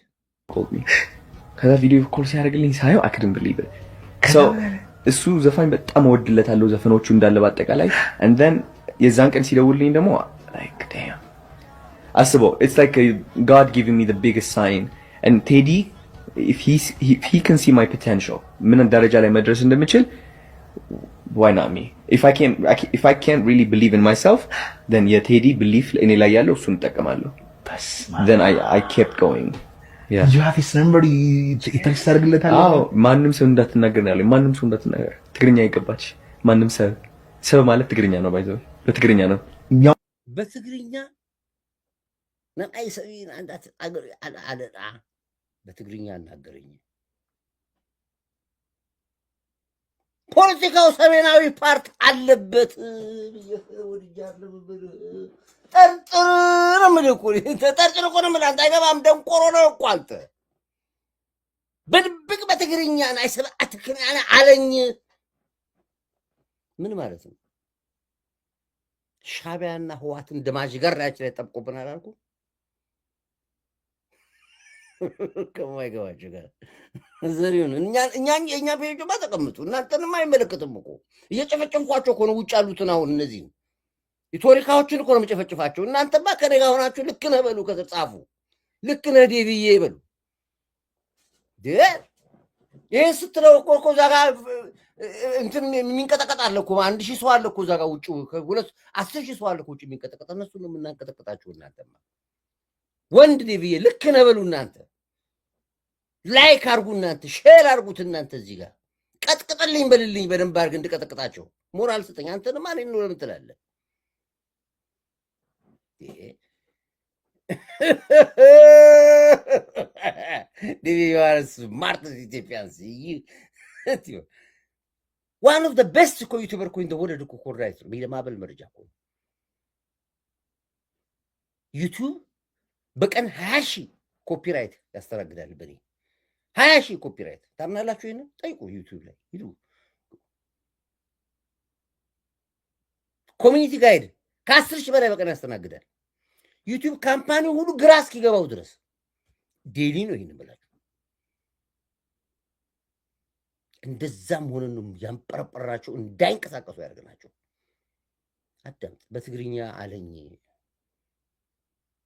ከዛ ቪዲዮ ኮል ሲያደርግልኝ ሳየው አክድም ብሊቭ እሱ ዘፋኝ በጣም እወድለታለሁ፣ ዘፈኖቹ እንዳለ በአጠቃላይ። and then የዛን ቀን ሲደውልልኝ ደግሞ like damn አስበው it's like God giving me the biggest sign and Teddy if he can see my potential ምን ደረጃ ላይ መድረስ እንደምችል why not me? If I can't really believe in myself, then Teddy belief እኔ ላይ ያለው እሱን እጠቀማለሁ። then I kept going. Yeah. You have his number? ይተክስ አድርግለታል። አዎ ማንም ሰው እንዳትናገር ነው ያለኝ። ማንም ሰው እንዳትናገር። ትግርኛ ይገባች። ማንም ሰው ማለት ትግርኛ ነው። ባይዘው በትግርኛ ነው። በትግርኛ ነቃይ ሰዊን አንዳት አገር አለጣ በትግርኛ እናገረኝ። ፖለቲካው ሰሜናዊ ፓርት አለበት። ጠርጥር ምልኩ ተጠርጥር እኮ ነው የምልህ። አይገባም። ደንቆሮ ነው እኮ አንተ። በድብቅ በትግርኛ ናይ ሰብዓት ክንያና አለኝ። ምን ማለት ነው? ሻዕቢያና ህዋትን ደማጅ ጋር ላይ ጠብቆብናል አልኩ። ከማይገባቸው ጋር ዘሪውን እኛ ፔጅማ ተቀምጡ። እናንተንም አይመለከትም እኮ። እየጨፈጨፍኳቸው እኮ ነው ውጭ ያሉትን። አሁን እነዚህ ኢቶሪካዎችን እኮ ነው የምጨፈጭፋቸው። እናንተማ ከኔ ጋር ሆናችሁ ልክ ነህ በሉ፣ ከተጻፉ ልክ ነህ ዴብዬ በሉ። ይህን ስትለው እኮ እዛ ጋር እንትን የሚንቀጠቀጥ አለ እኮ 1000 ሰው አለ እኮ እዛ ጋር ውጭ 10,000 ሰው አለ እኮ ውጭ የሚንቀጠቀጥ። እነሱ ነው የምናንቀጠቅጣችሁ። እናንተማ ወንድ ዴብዬ ልክ ነህ በሉ። እናንተ ላይክ አርጉ፣ እናንተ ሼር አርጉት። እናንተ እዚህ ጋር ቀጥቅጥልኝ በልልኝ በደንብ አድርግ እንድቀጠቅጣቸው። ሞራል ስጠኝ። አንተንማ እኔን ነው ለምን ትላለህ? ኢትዮጵያንስ ዋን ኦፍ ቤስት እኮ ዩቱበር እኮ እንደወደድ እኮ ኮራይት ነው ለማበል መረጃ እኮ ዩቱብ በቀን 20,000 ኮፒራይት ያስተናግዳል። በኔ 20,000 ኮፒራይት ታምናላችሁ? ይሄን ጠይቁ። ዩቱብ ላይ ሂዱ። ኮሚኒቲ ጋይድ ከ10,000 በላይ በቀን ያስተናግዳል። ዩቱብ ካምፓኒ ሁሉ ግራ እስኪገባው ድረስ ዴሊ ነው ይሄን ብላችሁ እንደዛም ሆነ ነው ያንጠረጠራቸው እንዳይንቀሳቀሱ ያደርገናቸው። አዳምጥ። በትግርኛ አለኝ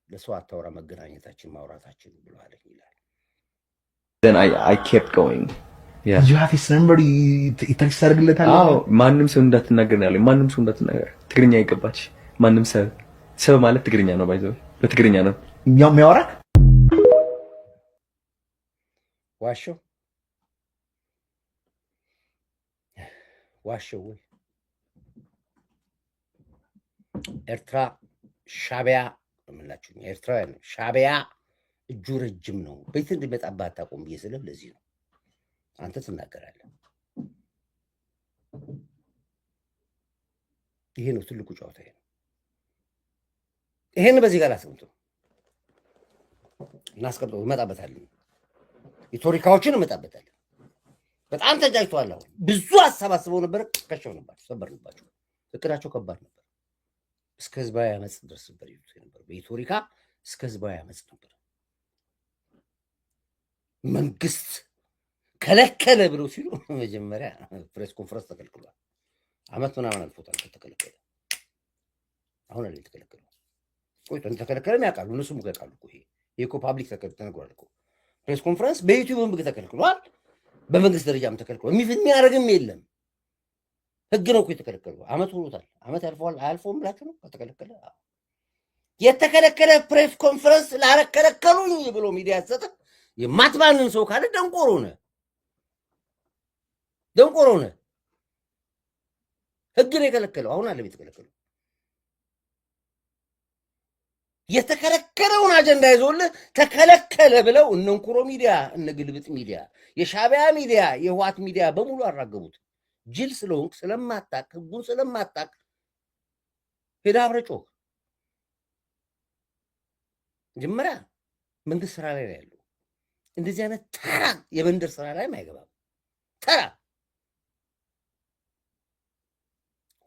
ለሰው አታውራ መገናኘታችን ማውራታችን ብሎ አለኝ ይላል። then I kept going. Yeah. You have his number? ይተክስ አድርግለታል። አዎ ማንም ሰው እንዳትናገር ነው ያለኝ። ማንም ሰው እንዳትናገር። ትግርኛ ይገባች። ማንም ሰው ማለት ትግርኛ ነው። ባይዘው በትግርኛ ነው የሚያወራ። ዋሸው ወይ ኤርትራ ሻዕቢያ የምላችሁ ኤርትራውያን ሻዕቢያ እጁ ረጅም ነው። ቤት እንዲመጣብህ አታውቁም ብዬ ስልህ ለዚህ ነው። አንተ ትናገራለህ። ይሄ ነው ትልቁ ጨዋታ። ይሄ ነው። ይሄን በዚህ ጋር አስቀምጡ እናስቀምጠው። እመጣበታለን፣ የቶሪካዎችን እመጣበታለን። በጣም ተጃጅተዋል። አሁን ብዙ አሰባስበው ነበር፣ ከሸው ነበር፣ ሰበርንባቸው። እቅዳቸው ከባድ ነበር። እስከ ህዝባዊ አመፅ ድረስ ነበር ይሉት ነበር። በኢቶሪካ እስከ ህዝባዊ አመፅ ነበር። መንግስት ከለከለ ብለው ሲሉ መጀመሪያ ፕሬስ ኮንፈረንስ ተከልክሏል። አመት ምናምን አልፎታል ከተከለከለ። አሁን ላይ ተከለከለ። ቆይቶ እንደተከለከለም ያውቃሉ እነሱም ያውቃሉ እኮ። ይሄ እኮ ፓብሊክ ተነግሯል እኮ። ፕሬስ ኮንፈረንስ በዩቲዩብም ተከልክሏል፣ በመንግስት ደረጃም ተከልክሏል። የሚያደርግም የለም። ህግ ነው እኮ የተከለከለው። አመት ሆኖታል። አመት ያልፈዋል። አያልፈውም ብላችሁ ነው ከተከለከለ። የተከለከለ ፕሬስ ኮንፈረንስ ላረከለከሉኝ ብሎ ሚዲያ ያሰጠ የማትባንን ሰው ካለ ደንቆሮ ነህ፣ ደንቆሮ ነህ። ህግ ነው የከለከለው። አሁን አለም የተከለከለው። የተከለከለውን አጀንዳ ይዞልህ ተከለከለ ብለው እነ እንኩሮ ሚዲያ፣ እነ ግልብጥ ሚዲያ፣ የሻዕቢያ ሚዲያ፣ የህዋት ሚዲያ በሙሉ አራገቡት። ጅል ስለሆንክ ስለማታቅ፣ ህጉን ስለማታቅ ሄዳ አብረጮህ። መጀመሪያ መንግስት ስራ ላይ ነው ያለው። እንደዚህ አይነት ተራ የመንደር ስራ ላይም አይገባም። ተራ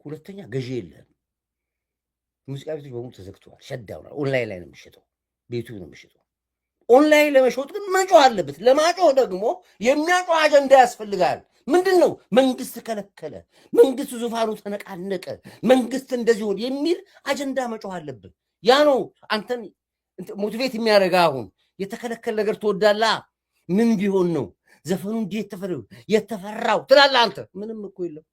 ሁለተኛ ገዢ የለም። ሙዚቃ ቤቶች በሙሉ ተዘግተዋል፣ ሸዳውናል። ኦንላይን ላይ ነው የሚሸጠው፣ ቤቱ ነው የሚሸጠው። ኦንላይን ለመሸጥ ግን መጮህ አለበት። ለማጮህ ደግሞ የሚያጮህ አጀንዳ ያስፈልጋል። ምንድን ነው? መንግስት ከለከለ፣ መንግስት ዙፋኑ ተነቃነቀ፣ መንግስት እንደዚህ ሆነ የሚል አጀንዳ መጮህ አለብን። ያ ነው አንተን ሞቲቬት የሚያደርግ። አሁን የተከለከለ ነገር ትወዳላ። ምን ቢሆን ነው ዘፈኑ እንዲህ የተፈራው ትላለህ አንተ። ምንም እኮ የለም፣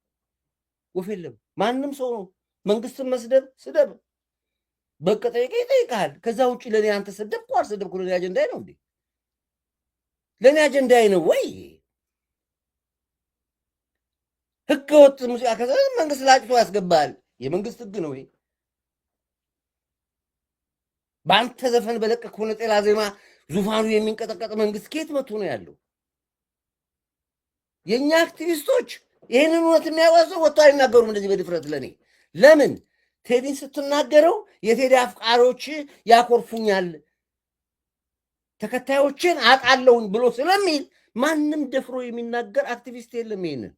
ወፍ የለም። ማንም ሰው ነው መንግስትን መስደብ ስደብ፣ በቃ ይጠይቃል። ከዛ ውጭ ለእኔ አንተ ሰደብኩ አልሰደብኩ ለእኔ አጀንዳዬ ነው እንዴ? ለእኔ አጀንዳዬ ነው ወይ? ህገ ወጥ ሙዚቃ ከዛ መንግስት ላጭቶ ያስገባል። የመንግስት ህግ ነው ይሄ። በአንተ ዘፈን በለቀቅ ሆነ ጤላ ዜማ ዙፋኑ የሚንቀጠቀጥ መንግስት ከየት መጥቶ ነው ያለው? የእኛ አክቲቪስቶች ይህንን እውነት የሚያዋዘው ወጥቶ አይናገሩም እንደዚህ በድፍረት። ለእኔ ለምን ቴዲን ስትናገረው የቴዲ አፍቃሪዎች ያኮርፉኛል፣ ተከታዮችን አጣለሁኝ ብሎ ስለሚል ማንም ደፍሮ የሚናገር አክቲቪስት የለም። ይሄንን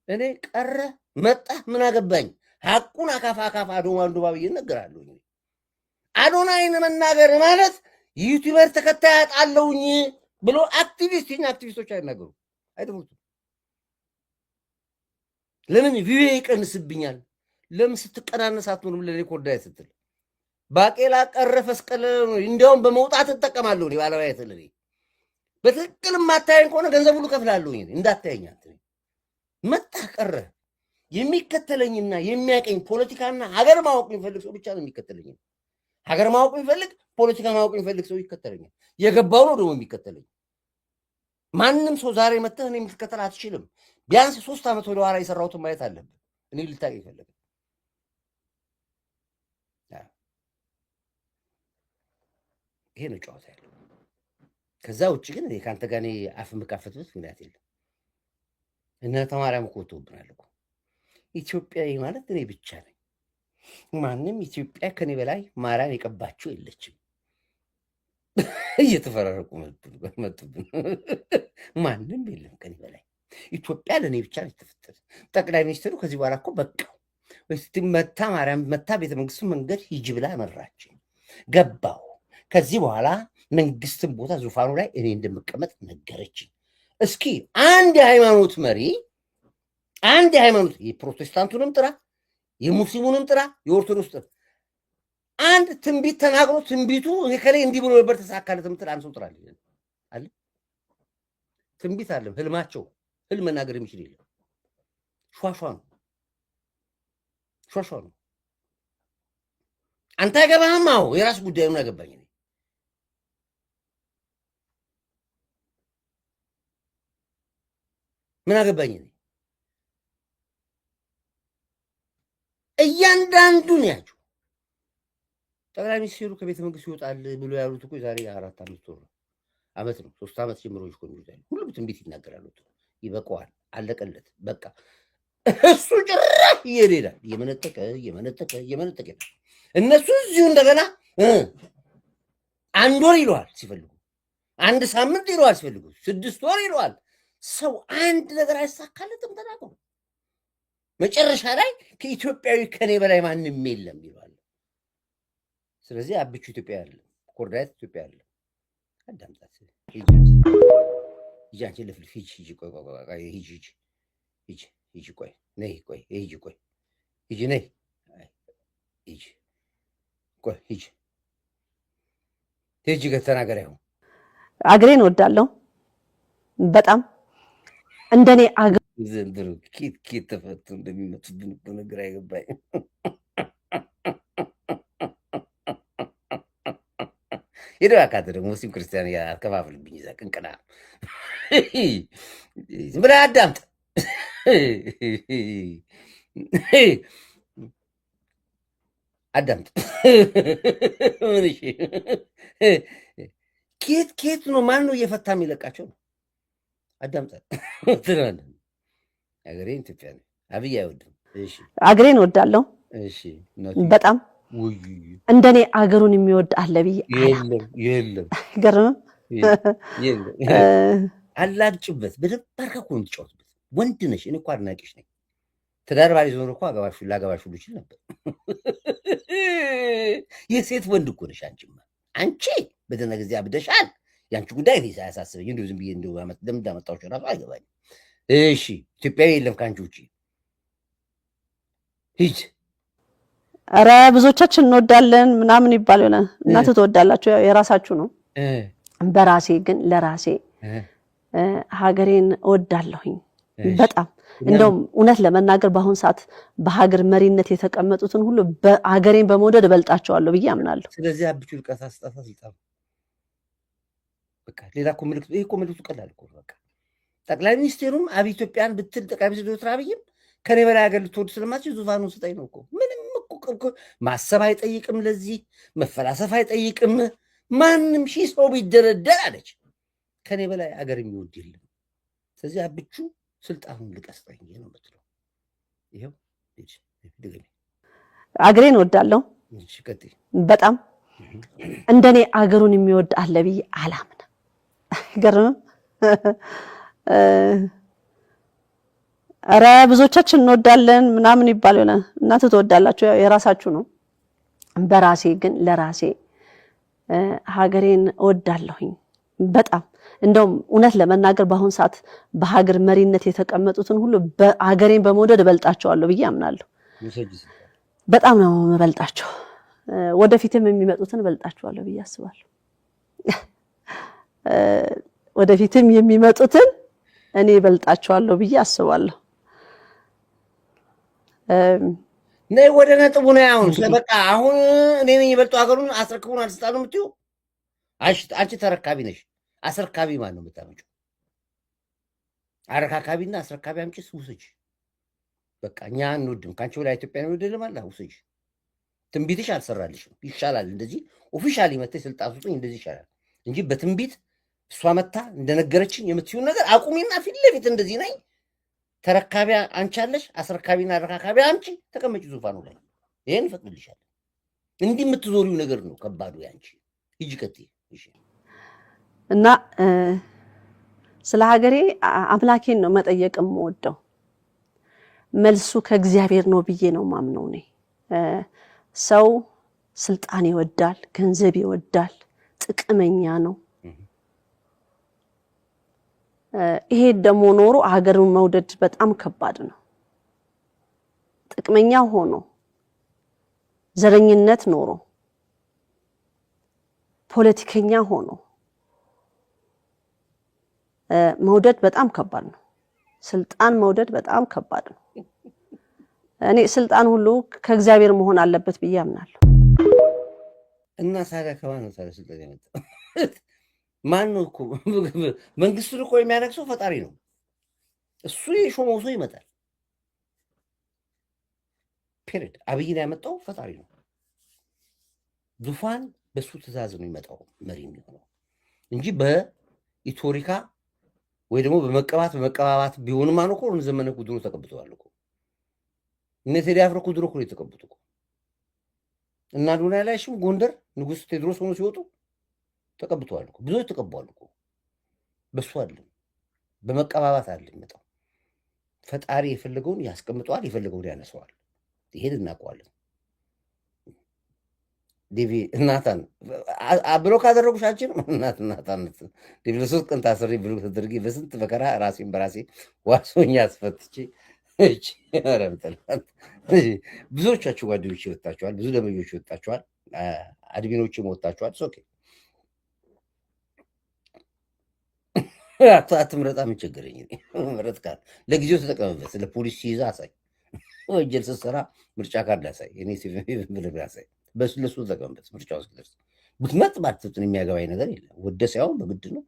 እኔ ቀረ መጣ ምን አገባኝ? ሐቁን አካፋ አዶማ አንዱባ ብዬ እነግራለሁ። አዶናይን መናገር ማለት ዩቲዩበር ተከታይ አጣለሁኝ ብሎ አክቲቪስቶች አይናገሩ፣ አይደፉትም። ለምን ቪዲዮ ይቀንስብኛል? ለምን ስትቀናነስ አትሆንም? ለኔ ኮዳይ ስትል ባቄላ ቀረ ፈስቀለ ነው። እንዲያውም በመውጣት እጠቀማለሁ እኔ ባለባየት ለኔ በትክክል ማታየን ከሆነ ገንዘብ ሁሉ ከፍላለሁ። እንዳታየኝ አንተ መጣ ቀረ የሚከተለኝና የሚያቀኝ ፖለቲካና ሀገር ማወቅ የሚፈልግ ሰው ብቻ ነው የሚከተለኝ። ሀገር ማወቅ የሚፈልግ ፖለቲካ ማወቅ የሚፈልግ ሰው ይከተለኛል። የገባው ነው ደግሞ የሚከተለኝ። ማንም ሰው ዛሬ መጥተህ እኔ የምትከተል አትችልም። ቢያንስ 3 ዓመት ወደ ኋላ የሰራሁትን ማየት አለብን። እኔ ልታውቅ ይፈልግ ይሄ ነው ጨዋታ ያለው። ከዛ ውጭ ግን እኔ ከአንተ ጋር አፍ የምካፈትበት ምክንያት የለም። እነ ተማሪያም እኮ ወጥቶብናል እኮ። ኢትዮጵያዊ ማለት እኔ ብቻ ነኝ። ማንም ኢትዮጵያ ከኔ በላይ ማርያም የቀባችው የለችም። እየተፈራረቁ መጡብን። ማንም የለም ከኔ በላይ። ኢትዮጵያ ለእኔ ብቻ ነው የተፈጠረ። ጠቅላይ ሚኒስትሩ ከዚህ በኋላ እኮ በቃው መታ ማርያም መታ ቤተመንግስቱ መንገድ ሂጂ ብላ መራችኝ። ገባው። ከዚህ በኋላ መንግስትን ቦታ ዙፋኑ ላይ እኔ እንደምቀመጥ ነገረችኝ። እስኪ አንድ የሃይማኖት መሪ የፕሮቴስታንቱንም ጥራ፣ የሙስሊሙንም ጥራ፣ የኦርቶዶክስ ጥራ፣ አንድ ትንቢት ተናግሮ ትንቢቱ እኔ ከላይ እንዲህ ብሎ ነበር ተሳካለት ምትል አንድ ሰው ጥራልኝ አለ። ትንቢት አለም ህልማቸው ህልም መናገር የሚችል የለም። ሿሿ ነው። አንተ አይገባህም። አዎ የራስ ጉዳይ ነው። ያገባኝ ምን አገባኝ? እያንዳንዱን ያቸው ጠቅላይ ሚኒስትሩ ከቤተ መንግስት ይወጣል ብሎ ያሉት እኮ የዛሬ 4-5 ወር ዓመት ነው 3 ዓመት ጀምሮ እኮ ነው ይላል። ሁሉም ትንቢት ይናገራሉ። ይበቃዋል፣ አለቀለት፣ በቃ እሱ ጭራሽ ይሄዳል። የመነጠቀ እነሱ እዚሁ እንደገና 1 ወር ይለዋል ሲፈልጉ፣ 1 ሳምንት ይለዋል ሲፈልጉ፣ 6 ወር ይለዋል። ሰው አንድ ነገር አይሳካለትም ተናገሩ። መጨረሻ ላይ ከኢትዮጵያዊ ከኔ በላይ ማንም የለም ይለዋል። ስለዚህ አብቹ ኢትዮጵያ አይደለም፣ ኮርዳይት ኢትዮጵያ አይደለም። አዳምጣት። ሂጂ አንቺ ልፍልፍ፣ ሂጂ ቆይ ነይ፣ ሂጂ ነይ፣ ሂጂ ከተናገር አይሆን አገሬን እወዳለሁ በጣም እንደኔ አገር ዘንድሮ ኬት ተፈቱ እንደሚመጡብን እኮ ነገር አይገባኝ። የደዋካተ ደግሞ ሙስሊም ክርስቲያን ያከፋፍልብኝ እዛ ቅንቅና ዝም ብለህ አዳምጥ። አዳምጥ። ምን እሺ፣ ኬት ነው? ማን ነው እየፈታ የሚለቃቸው ነው? አዳምጥ። ትላለህ አገሬን ኢትዮጵያ ነው። አብይ አይወድም። እሺ አገሬን እወዳለሁ በጣም እንደኔ አገሩን የሚወድ አለ ብዬ የለም። ገርም አላጭበት በደንብ አድርጋ እኮ ነው የምትጫወትበት። ወንድ ነሽ። እኔ እኮ አድናቂሽ ነኝ። ትዳር ባል ዞር እኮ ላገባሽ ሁሉ ይችል ነበር። የሴት ወንድ እኮ ነሽ አንቺማ። አንቺ በደህና ጊዜ አብደሻል። የአንቺ ጉዳይ ሳያሳስበኝ እንዲሁ ዝም ብዬ እንዲሁ ለምን እንዳመጣሁሽ እራሱ አይገባኝም። እሺ ኢትዮጵያዊ የለም ከአንቺ ውጭ። ሂጅ። ኧረ ብዙዎቻችን እንወዳለን ምናምን ይባል ሆነ። እናንተ ትወዳላችሁ፣ የራሳችሁ ነው። በራሴ ግን ለራሴ ሀገሬን እወዳለሁኝ በጣም። እንደውም እውነት ለመናገር በአሁን ሰዓት በሀገር መሪነት የተቀመጡትን ሁሉ በሀገሬን በመውደድ እበልጣቸዋለሁ ብዬ አምናለሁ። ስለዚህ አብቹ ልቀሳ ስጣታ ስልጣን በቃ ሌላ እኮ ምልክቱ ይሄ እኮ ምልክቱ ቀላል እኮ በቃ ጠቅላይ ሚኒስቴሩም አብይ ኢትዮጵያን ብትል ጠቅላይ ሚኒስትር ዶክተር አብይም ከኔ በላይ ሀገር ልትወድ ስለማትችል ዙፋኑን ስጠኝ ነው እኮ። ምንም እኮ ማሰብ አይጠይቅም፣ ለዚህ መፈላሰፍ አይጠይቅም። ማንም ሺህ ሰው ቢደረደር አለች ከኔ በላይ ሀገር የሚወድ የለም። ስለዚህ አብቹ ስልጣኑን ልቀስጠኝ ነው የምትለው። ይኸው ድገሚ። አገሬን እወዳለሁ በጣም እንደኔ አገሩን የሚወድ አለ ብዬ አላምንም። ገርም ኧረ ብዙዎቻችን እንወዳለን ምናምን ይባል ሆነ። እናንተ ትወዳላችሁ፣ የራሳችሁ ነው። በራሴ ግን ለራሴ ሀገሬን እወዳለሁኝ በጣም። እንደውም እውነት ለመናገር በአሁን ሰዓት በሀገር መሪነት የተቀመጡትን ሁሉ በሀገሬን በመውደድ እበልጣቸዋለሁ ብዬ አምናለሁ። በጣም ነው እበልጣቸው። ወደፊትም የሚመጡትን እበልጣቸዋለሁ ብዬ አስባለሁ። ወደፊትም የሚመጡትን እኔ እበልጣቸዋለሁ ብዬ አስባለሁ። ነይ ወደ ነጥቡ ነው። አሁን በቃ አሁን እኔ ነኝ የበልጡ ሀገሩን አስረክቡን አልስጣኑ የምትይው አንቺ ተረካቢ ነሽ። አስረካቢ ማን ነው የምታመጪው? አረካካቢና አስረካቢ አምጪ ውሰጂ። በቃ እኛ አንወድም ከአንቺ በላይ ኢትዮጵያ እንወድልም አለ ውሰጂ። ትንቢትሽ አልሰራልሽም። ይሻላል እንደዚህ ኦፊሻሊ መተሽ ስልጣን ስጡኝ እንደዚህ ይሻላል እንጂ በትንቢት እሷ መታ እንደነገረችኝ የምትይውን ነገር አቁሚና ፊት ለፊት እንደዚህ ነኝ ተረካቢ አንቺ አለሽ፣ አስረካቢና አረካካቢ አንቺ ተቀመጪ ዙፋኑ ላይ። ይሄን ፈቅድልሻል። እንዲህ የምትዞሪው ነገር ነው ከባዱ ያንቺ። ሂጂ ቀጥይ። እሺ እና ስለ ሀገሬ አምላኬን ነው መጠየቅ የምወደው። መልሱ ከእግዚአብሔር ነው ብዬ ነው ማምነው። እኔ ሰው ስልጣን ይወዳል፣ ገንዘብ ይወዳል፣ ጥቅመኛ ነው። ይሄ ደግሞ ኖሮ ሀገሩን መውደድ በጣም ከባድ ነው። ጥቅመኛ ሆኖ ዘረኝነት ኖሮ ፖለቲከኛ ሆኖ መውደድ በጣም ከባድ ነው። ስልጣን መውደድ በጣም ከባድ ነው። እኔ ስልጣን ሁሉ ከእግዚአብሔር መሆን አለበት ብዬ አምናለሁ። እና ታዲያ ከማን ነው ታዲያ ስልጣን የመጣው? ማን ነው እኮ መንግስቱን እኮ የሚያነግሰው ፈጣሪ ነው። እሱ የሾመው ሰው ይመጣል። ፔሬድ። አብይን ያመጣው ፈጣሪ ነው። ዙፋን በሱ ትእዛዝ ነው የሚመጣው መሪ የሚሆነው እንጂ በኢቶሪካ ወይ ደግሞ በመቀባባት ቢሆንም ማን እኮ ዘመነ እኮ ድሮ ተቀብተዋል እኮ እነ ቴዲ አፍሮ እኮ ድሮ እኮ የተቀበቱ እኮ እና ዱና ላይሽም ጎንደር ንጉስ ቴዎድሮስ ሆኖ ሲወጡ ተቀብተዋል እኮ ብዙዎች ተቀበዋል እኮ በሱ አይደለም በመቀባባት አይደለም የሚመጣው ፈጣሪ የፈለገውን ያስቀምጠዋል የፈለገውን ያነሳዋል ይሄን እናውቀዋለን ዲቪ እናታን አብሎ ካደረጉሻችን እናታን ዲቪ ለሶስት ቀን ታስሬ ብሎ ተደርጊ በስንት መከራ ራሴን በራሴ ዋሶኛ አስፈትቼ እቺ አረምጠላት ብዙዎቻችሁ ጓደኞች ይወጣቸዋል ብዙ ደመኞች ይወጣቸዋል አድሚኖችም ወጣቸዋል ኦኬ አትምረጣ ምን ቸገረኝ ምረጥ ካል ለጊዜው ተጠቀምበት ለፖሊስ ይዛ አሳይ ወንጀል ስትሰራ ምርጫ ካርድ አሳይ እኔ ሲቪል ብለህ አሳይ በስለሱ ተጠቀምበት ምርጫው እስኪደርስ ብትመጥ ባትጥን የሚያገባኝ ነገር የለም ወደ ሳይሆን በግድ ነው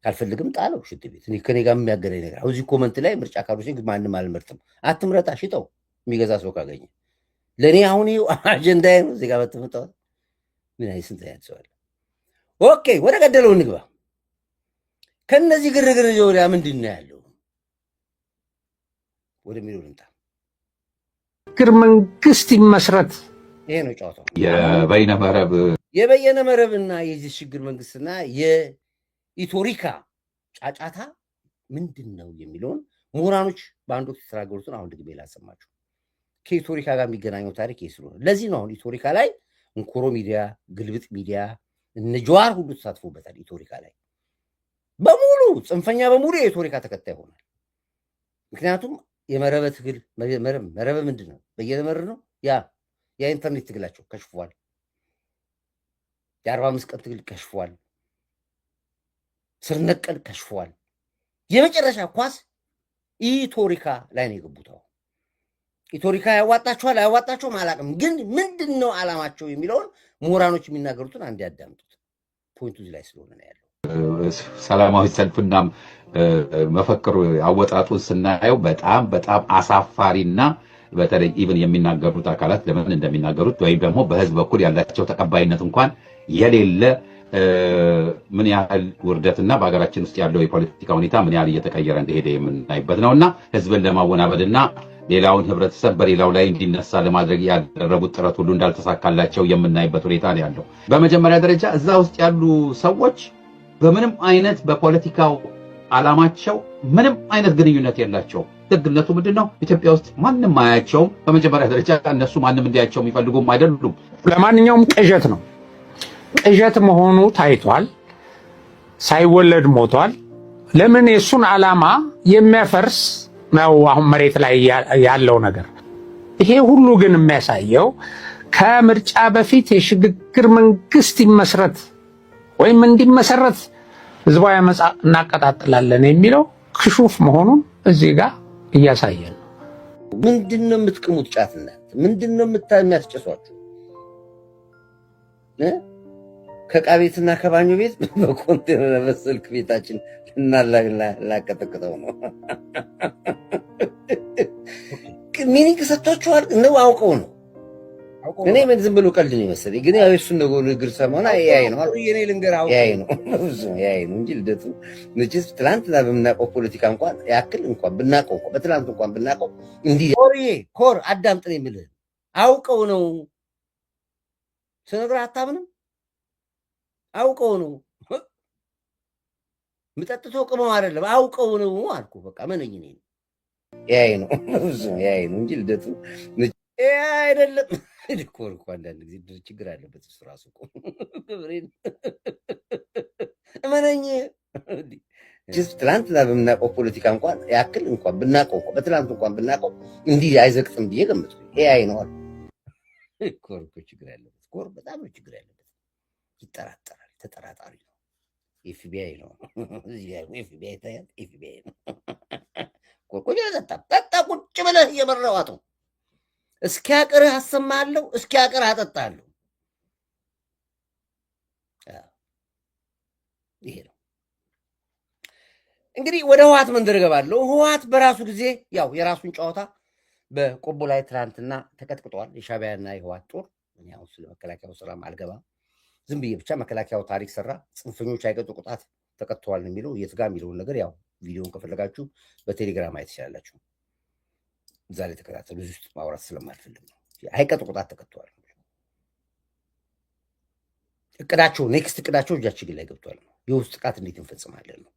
ካልፈልግም ጣለው ሽት ቤት እኔ ከኔ ጋር የሚያገናኝ ነገር አሁን እዚህ ኮመንት ላይ ምርጫ ካርዶች ግን ማንንም አልመርጥም አትምረጣ ሽጠው የሚገዛ ሰው ካገኘ ለኔ አሁን ይኸው አጀንዳዬ ነው እዚህ ጋር በተመጣው ምን አይ ስንት ያትሰዋል ኦኬ ወደ ገደለው እንግባ ከነዚህ ግርግር ወዲያ ምንድን ነው ያለው ወደ ሚሉ ልምጣ ግር መንግስት ይመስረት ይሄ ነው ጫውታው የበይነ መረብና የዚህ ሽግግር መንግስትና የኢቶሪካ ጫጫታ ምንድነው የሚለውን ምሁራኖች በአንድ ወቅት የተናገሩትን አሁን ደግሜ ላሰማችሁ ከኢቶሪካ ጋር የሚገናኘው ታሪክ ይሄ ስለሆነ ለዚህ ነው አሁን ኢቶሪካ ላይ እንኮሮ ሚዲያ ግልብጥ ሚዲያ እነ ጀዋር ሁሉ ተሳትፎበታል ኢቶሪካ ላይ በሙሉ ጽንፈኛ በሙሉ የኢቶሪካ ተከታይ ሆኗል ምክንያቱም የመረበ ትግል መረበ ምንድነው በየመረ ነው ያ ኢንተርኔት ትግላቸው ከሽፏል የ45 ቀን ትግል ከሽፏል ስር ነቀል ከሽፏል የመጨረሻ ኳስ ኢቶሪካ ላይ ነው የገቡት ኢቶሪካ ያዋጣቸዋል አያዋጣቸውም አላውቅም ግን ምንድነው ዓላማቸው የሚለውን ምሁራኖች የሚናገሩትን አንድ ያዳምጡት ፖይንቱ እዚህ ላይ ስለሆነ ነው ያለው ሰላማዊ ሰልፍና መፈክሩ አወጣጡን ስናየው በጣም አሳፋሪና በተለይ ኢቭን የሚናገሩት አካላት ለምን እንደሚናገሩት ወይም ደግሞ በህዝብ በኩል ያላቸው ተቀባይነት እንኳን የሌለ ምን ያህል ውርደትና በሀገራችን ውስጥ ያለው የፖለቲካ ሁኔታ ምን ያህል እየተቀየረ እንደሄደ የምናይበት ነውና ህዝብን ለማወናበድና ሌላውን ህብረተሰብ በሌላው ላይ እንዲነሳ ለማድረግ ያደረጉት ጥረት ሁሉ እንዳልተሳካላቸው የምናይበት ሁኔታ ነው ያለው በመጀመሪያ ደረጃ እዛ ውስጥ ያሉ ሰዎች በምንም አይነት በፖለቲካው ዓላማቸው ምንም አይነት ግንኙነት የላቸው ደግነቱ ምንድነው ኢትዮጵያ ውስጥ ማንንም አያቸውም በመጀመሪያ ደረጃ እነሱ ማንንም እንዲያቸው የሚፈልጉም አይደሉም ለማንኛውም ቅዠት ነው ቅዠት መሆኑ ታይቷል ሳይወለድ ሞቷል ለምን የሱን ዓላማ የሚያፈርስ ነው አሁን መሬት ላይ ያለው ነገር ይሄ ሁሉ ግን የሚያሳየው ከምርጫ በፊት የሽግግር መንግስት ይመስረት ወይም እንዲመሰረት ህዝባዊ አመጽ እናቀጣጥላለን የሚለው ክሹፍ መሆኑን እዚህ ጋር እያሳየን ነው ምንድነው የምትቀሙት ጫትና ምንድነው የሚያስጨሷችሁ ከቃቤትና ከባኞ ቤት በኮንቴነር መሰልክ ቤታችን እናላቀጠቅጠው ነው ሚኒንግ ሰጥቷቸዋል ነው አውቀው ነው እኔ ምን ዝም ብሎ ቀልድ ነው መሰለኝ ግን ያው እሱን ነው ንግር ሰማና ያይ ነው የኔ ልንገራው ያይ ነው እንጂ ልደቱ ንጭስ ትላንትና በምናውቀው ፖለቲካ እንኳን ያክል እንኳን ብናውቀው በትላንት እንኳን ብናውቀው እንዲህ ኮር አዳምጥ ነው የሚልህ አውቀው ነው ስነግርህ አታምንም አውቀው ነው ምጠጥቶ ቅመው አይደለም አውቀው ነው አልኩ በቃ ምንኝ ነኝ ያይ ነው እንጂ ልደቱ አይደለም ዲኮር እኮ አንዳንድ ጊዜ ችግር አለበት እሱ ራሱ እኮ እመነኝ ትላንትና በምናውቀው ፖለቲካ እንኳን ያክል እንኳን ብናውቀው በትላንት እንኳን ብናውቀው እንዲህ አይዘቅጥም ብዬ ገምትኩ አይ ነው ኮር እኮ ችግር አለበት ኮር በጣም ነው ችግር ያለበት ይጠራጠራል ተጠራጣሪ ነው ኤፍቢአይ ነው ኤፍቢአይ ታያል ኤፍቢአይ ነው ኮር ቆይ ጠጣ ቁጭ ብለህ እየመራዋት ነው እስኪያቅርህ አሰማለሁ እስኪያቅርህ አጠጣለሁ ይሄ ነው እንግዲህ ወደ ህወሓት መንደር ገባለሁ ህወሓት በራሱ ጊዜ ያው የራሱን ጨዋታ በቆቦ ላይ ትላንትና ተቀጥቅጧል የሻዕቢያና የህወሓት ጦር አሁን ስለ መከላከያው ስራም አልገባም። ዝም ብዬ ብቻ መከላከያው ታሪክ ሰራ፣ ጽንፈኞች አይቀጡ ቅጣት ተቀጥተዋል የሚለው የት ጋር የሚለውን ነገር ያው ቪዲዮን ከፈለጋችሁ በቴሌግራም ማየት ትችላላችሁ። እዛ ላይ ተከታተሉ። እዚህ ውስጥ ማውራት ስለማልፈልግ ነው። አይቀጡ ቅጣት ተቀጥተዋል። እቅዳቸው ኔክስት እቅዳቸው እጃችን ላይ ገብቷል ነው። የውስጥ ጥቃት እንዴት እንፈጽማለን ነው።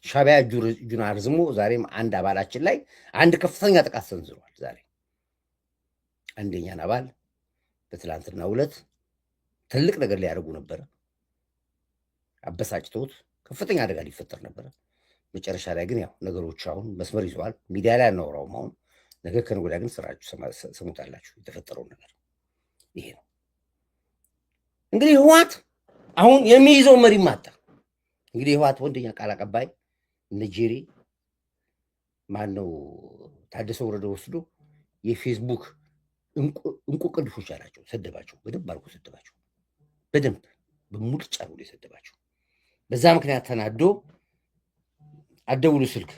ሻዕቢያ እጁን አርዝሞ ዛሬም አንድ አባላችን ላይ አንድ ከፍተኛ ጥቃት ሰንዝሯል። ዛሬ አንደኛን አባል በትላንትናው ዕለት ትልቅ ነገር ሊያደርጉ ነበረ። አበሳጭተውት ከፍተኛ አደጋ ሊፈጠር ነበረ። መጨረሻ ላይ ግን ያው ነገሮች አሁን መስመር ይዘዋል። ሚዲያ ላይ አናወራውም አሁን። ነገር ከነገ ወዲያ ግን ስራችሁ ሰሙታላችሁ። የተፈጠረውን ነገር ይሄ ነው። እንግዲህ ህወሓት አሁን የሚይዘው መሪ ማጣ። እንግዲህ ህወሓት ወንደኛ ቃል አቀባይ ነጄሪ ማነው ታደሰ ወረደ ወስዶ የፌስቡክ እንቁ ቅዱሶች አላቸው። ሰደባቸው፣ በደንብ አድርጎ ሰደባቸው። በደንብ በሙልጭ አድርጎ የሰደባቸው። በዛ ምክንያት ተናዶ አደውሉ፣ ስልክ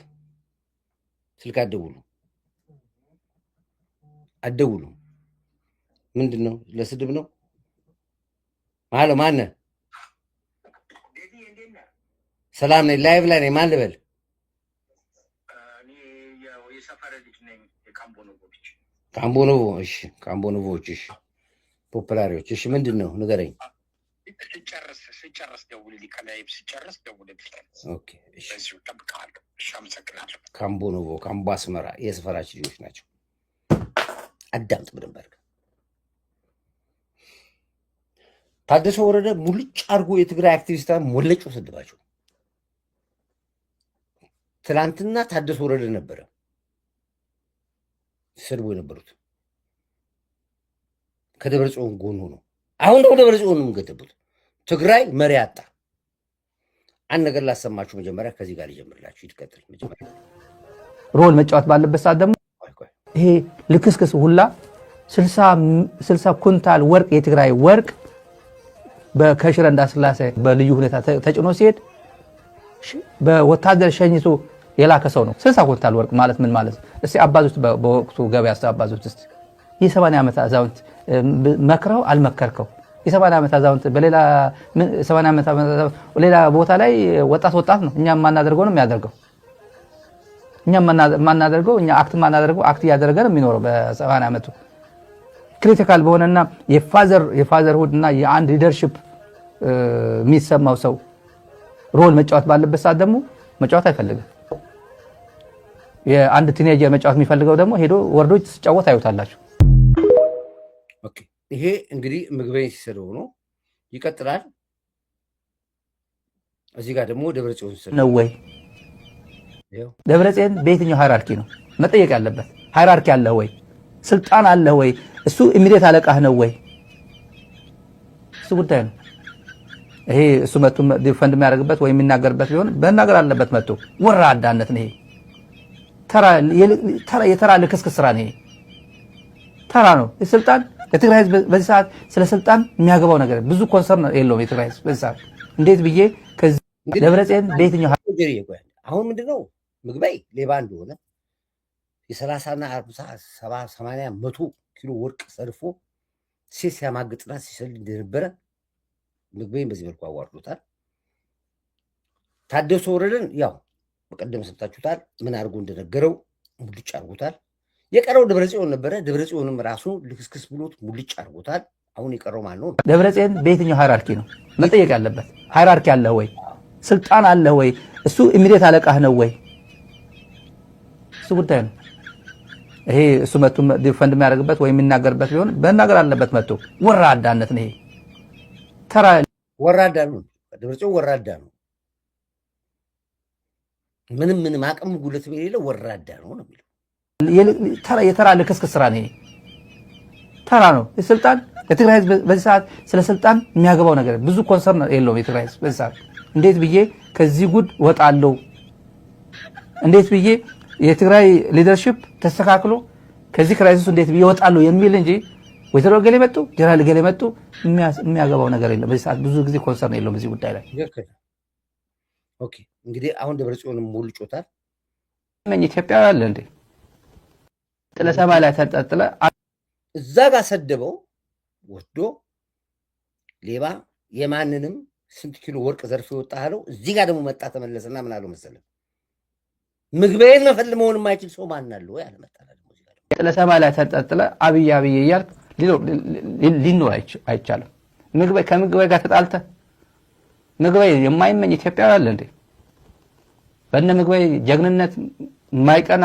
አደውሉ። ምንድን ነው? ለስድብ ነው። ማለ ማነ ሰላም ነኝ፣ ላይቭ ላይ ነኝ። ማን ልበል? ካምቦኖቮ። እሺ፣ ካምቦኖቮች። እሺ፣ ፖፑላሪዎች። እሺ፣ ምንድን ነው ንገረኝ። ስጨርስ ደውልልኝ። ከላይቭ ስጨርስ ደውልልኝ። ኦኬ፣ እሺ፣ በዚሁ እጠብቅሃለሁ። እሺ፣ አመሰግናለሁ። ካምቦኖቮ ካምቦ አስመራ የሰፈራችን ልጆች ናቸው። አዳምጥ በደንብ አድርገህ። ታደሰ ወረደ ሙልጭ አድርጎ የትግራይ አክቲቪስታን ሞለጮ ሰድባቸው። ትላንትና ታደሰ ወረደ ነበረ ሲሰድቡ የነበሩት ከደብረ ጽዮን ጎን ሆኖ። አሁን ደግሞ ደብረ ጽዮንም ገደቡት። ትግራይ መሪ አጣ። አንድ ነገር ላሰማችሁ መጀመሪያ፣ ከዚህ ጋር ሊጀምርላችሁ ይትቀጥል። መጀመሪያ ሮል መጫወት ባለበት ሰዓት ደግሞ ይሄ ልክስክስ ሁላ 60 ኩንታል ወርቅ የትግራይ ወርቅ ከሽረ እንዳስላሴ በልዩ ሁኔታ ተጭኖ ሲሄድ በወታደር ሸኝቶ የላከ ሰው ነው። 60 ኩንታል ወርቅ ማለት ምን ማለት? እስቲ አባዙት፣ በወቅቱ ገበያ አባዙት። እስቲ የ80 ዓመት አዛውንት መክረው አልመከርከው። የ80 ዓመት አዛውንት በሌላ 80 ዓመት ሌላ ቦታ ላይ ወጣት ነው። እኛ የማናደርገው ነው የሚያደርገው። እኛ የማናደርገው እኛ አክት የማናደርገው አክት እያደረገ ነው የሚኖረው። በ80 ዓመቱ ክሪቲካል በሆነና የፋዘርሁድ እና የአንድ ሊደርሺፕ የሚሰማው ሰው ሮል መጫወት ባለበት ሰዓት ደግሞ መጫወት አይፈልግም። የአንድ ቲኔጀር መጫወት የሚፈልገው ደግሞ ሄዶ ወርዶች ሲጫወት አይውታላችሁ። ኦኬ፣ ይሄ እንግዲህ ምግበኝ ሲሰደው ነው። ይቀጥላል። እዚህ ጋር ደግሞ ደብረጽዮን ነው ወይ? ደብረጽዮን በየትኛው ሃይራርኪ ነው መጠየቅ ያለበት? ሃይራርኪ አለ ወይ? ስልጣን አለ ወይ? እሱ ኢሚዲየት አለቃህ ነው ወይ? እሱ ጉዳይ ነው። ይሄ እሱ መጥቶ ዲፈንድ የሚያደርግበት ወይ የሚናገርበት ቢሆን በናገር አለበት። መጥቶ ወራዳነት ነው። ይሄ የተራ ልክስክስ ስራ ነው። ይሄ ተራ ነው። ስልጣን የትግራይ ህዝብ በዚህ ሰዓት ስለ ስልጣን የሚያገባው ነገር ብዙ ኮንሰርን የለውም። የትግራይ ህዝብ በዚህ ሰዓት እንዴት ብዬ ከዚህ ደብረጽዮን በየትኛው አሁን ምንድነው ምግበይ ሌባ እንደሆነ የ30 እና 40 70 80 100 ኪሎ ወርቅ ሰርፎ ሴት ሲያማግጥና ሲሰል እንደነበረ ምግበይን በዚህ መልኩ አዋርዶታል። ታደሰ ወረደን ያው በቀደም ሰምታችሁታል። ምን አድርጎ እንደነገረው ሙልጭ አድርጎታል። የቀረው ደብረጽዮን ነበረ። ደብረጽዮንም ራሱ ልክስክስ ብሎት ሙልጭ አድርጎታል። አሁን የቀረው ማን ነው? ደብረጽዮን በየትኛው ሃይራርኪ ነው መጠየቅ ያለበት? ሃይራርኪ አለ ወይ? ስልጣን አለ ወይ? እሱ ኢሚዲየት አለቃህ ነው ወይ? እሱ ጉዳይ ነው። ይሄ እሱ መጥቶ ዲፈንድ የሚያደርግበት ወይ የሚናገርበት ቢሆን በናገር አለበት። መጥቶ ወራዳነት ነው። ይሄ ተራ ወራዳ ነው። ደብረጽዮን ወራዳ ነው። ምንም አቅም ጉልበት የሌለው ወራዳ ነው ነው የሚለው። የተራ ልክስክስ ስራ ነው። ተራ ነው። ስልጣን የትግራይ ህዝብ በዚህ ሰዓት ስለ ስልጣን የሚያገባው ነገር ብዙ ኮንሰርን የለውም። የትግራይ ህዝብ በዚህ ሰዓት እንዴት ብዬ ከዚህ ጉድ ወጣለሁ፣ እንዴት ብዬ የትግራይ ሊደርሺፕ ተስተካክሎ ከዚህ ክራይሲስ እንዴት ብዬ ወጣለሁ የሚል እንጂ ወይዘሮ ገሌ መጡ ጀነራል ገሌ መጡ የሚያገባው ነገር የለም። በዚህ ሰዓት ብዙ ጊዜ ኮንሰርን የለውም በዚህ ጉዳይ ላይ። ኦኬ፣ እንግዲህ አሁን ደብረጽዮንም ሞልጮታል። ኢትዮጵያዊ አለ እንዴ ጥለ ሰማይ ላይ ተንጠልጥለ እዛ ጋር ሰደበው ወስዶ ሌባ የማንንም ስንት ኪሎ ወርቅ ዘርፍ ይወጣ አለው። እዚህ ጋር ደግሞ መጣ ተመለሰና ምን አለው መሰለህ ምግቤን መፈልመውን የማይችል ሰው ማን አለው ያለ መጣላ ደግሞ እዚህ ጋር ጥለ ሰማይ ላይ ተንጠልጥለ አብይ አብይ እያልክ ሊኖር አይቻልም። ምግቤ ከምግቤ ጋር ተጣልተ ምግቤ የማይመኝ ኢትዮጵያዊ አለ እንዴ? በእነ ምግቤ ጀግንነት የማይቀና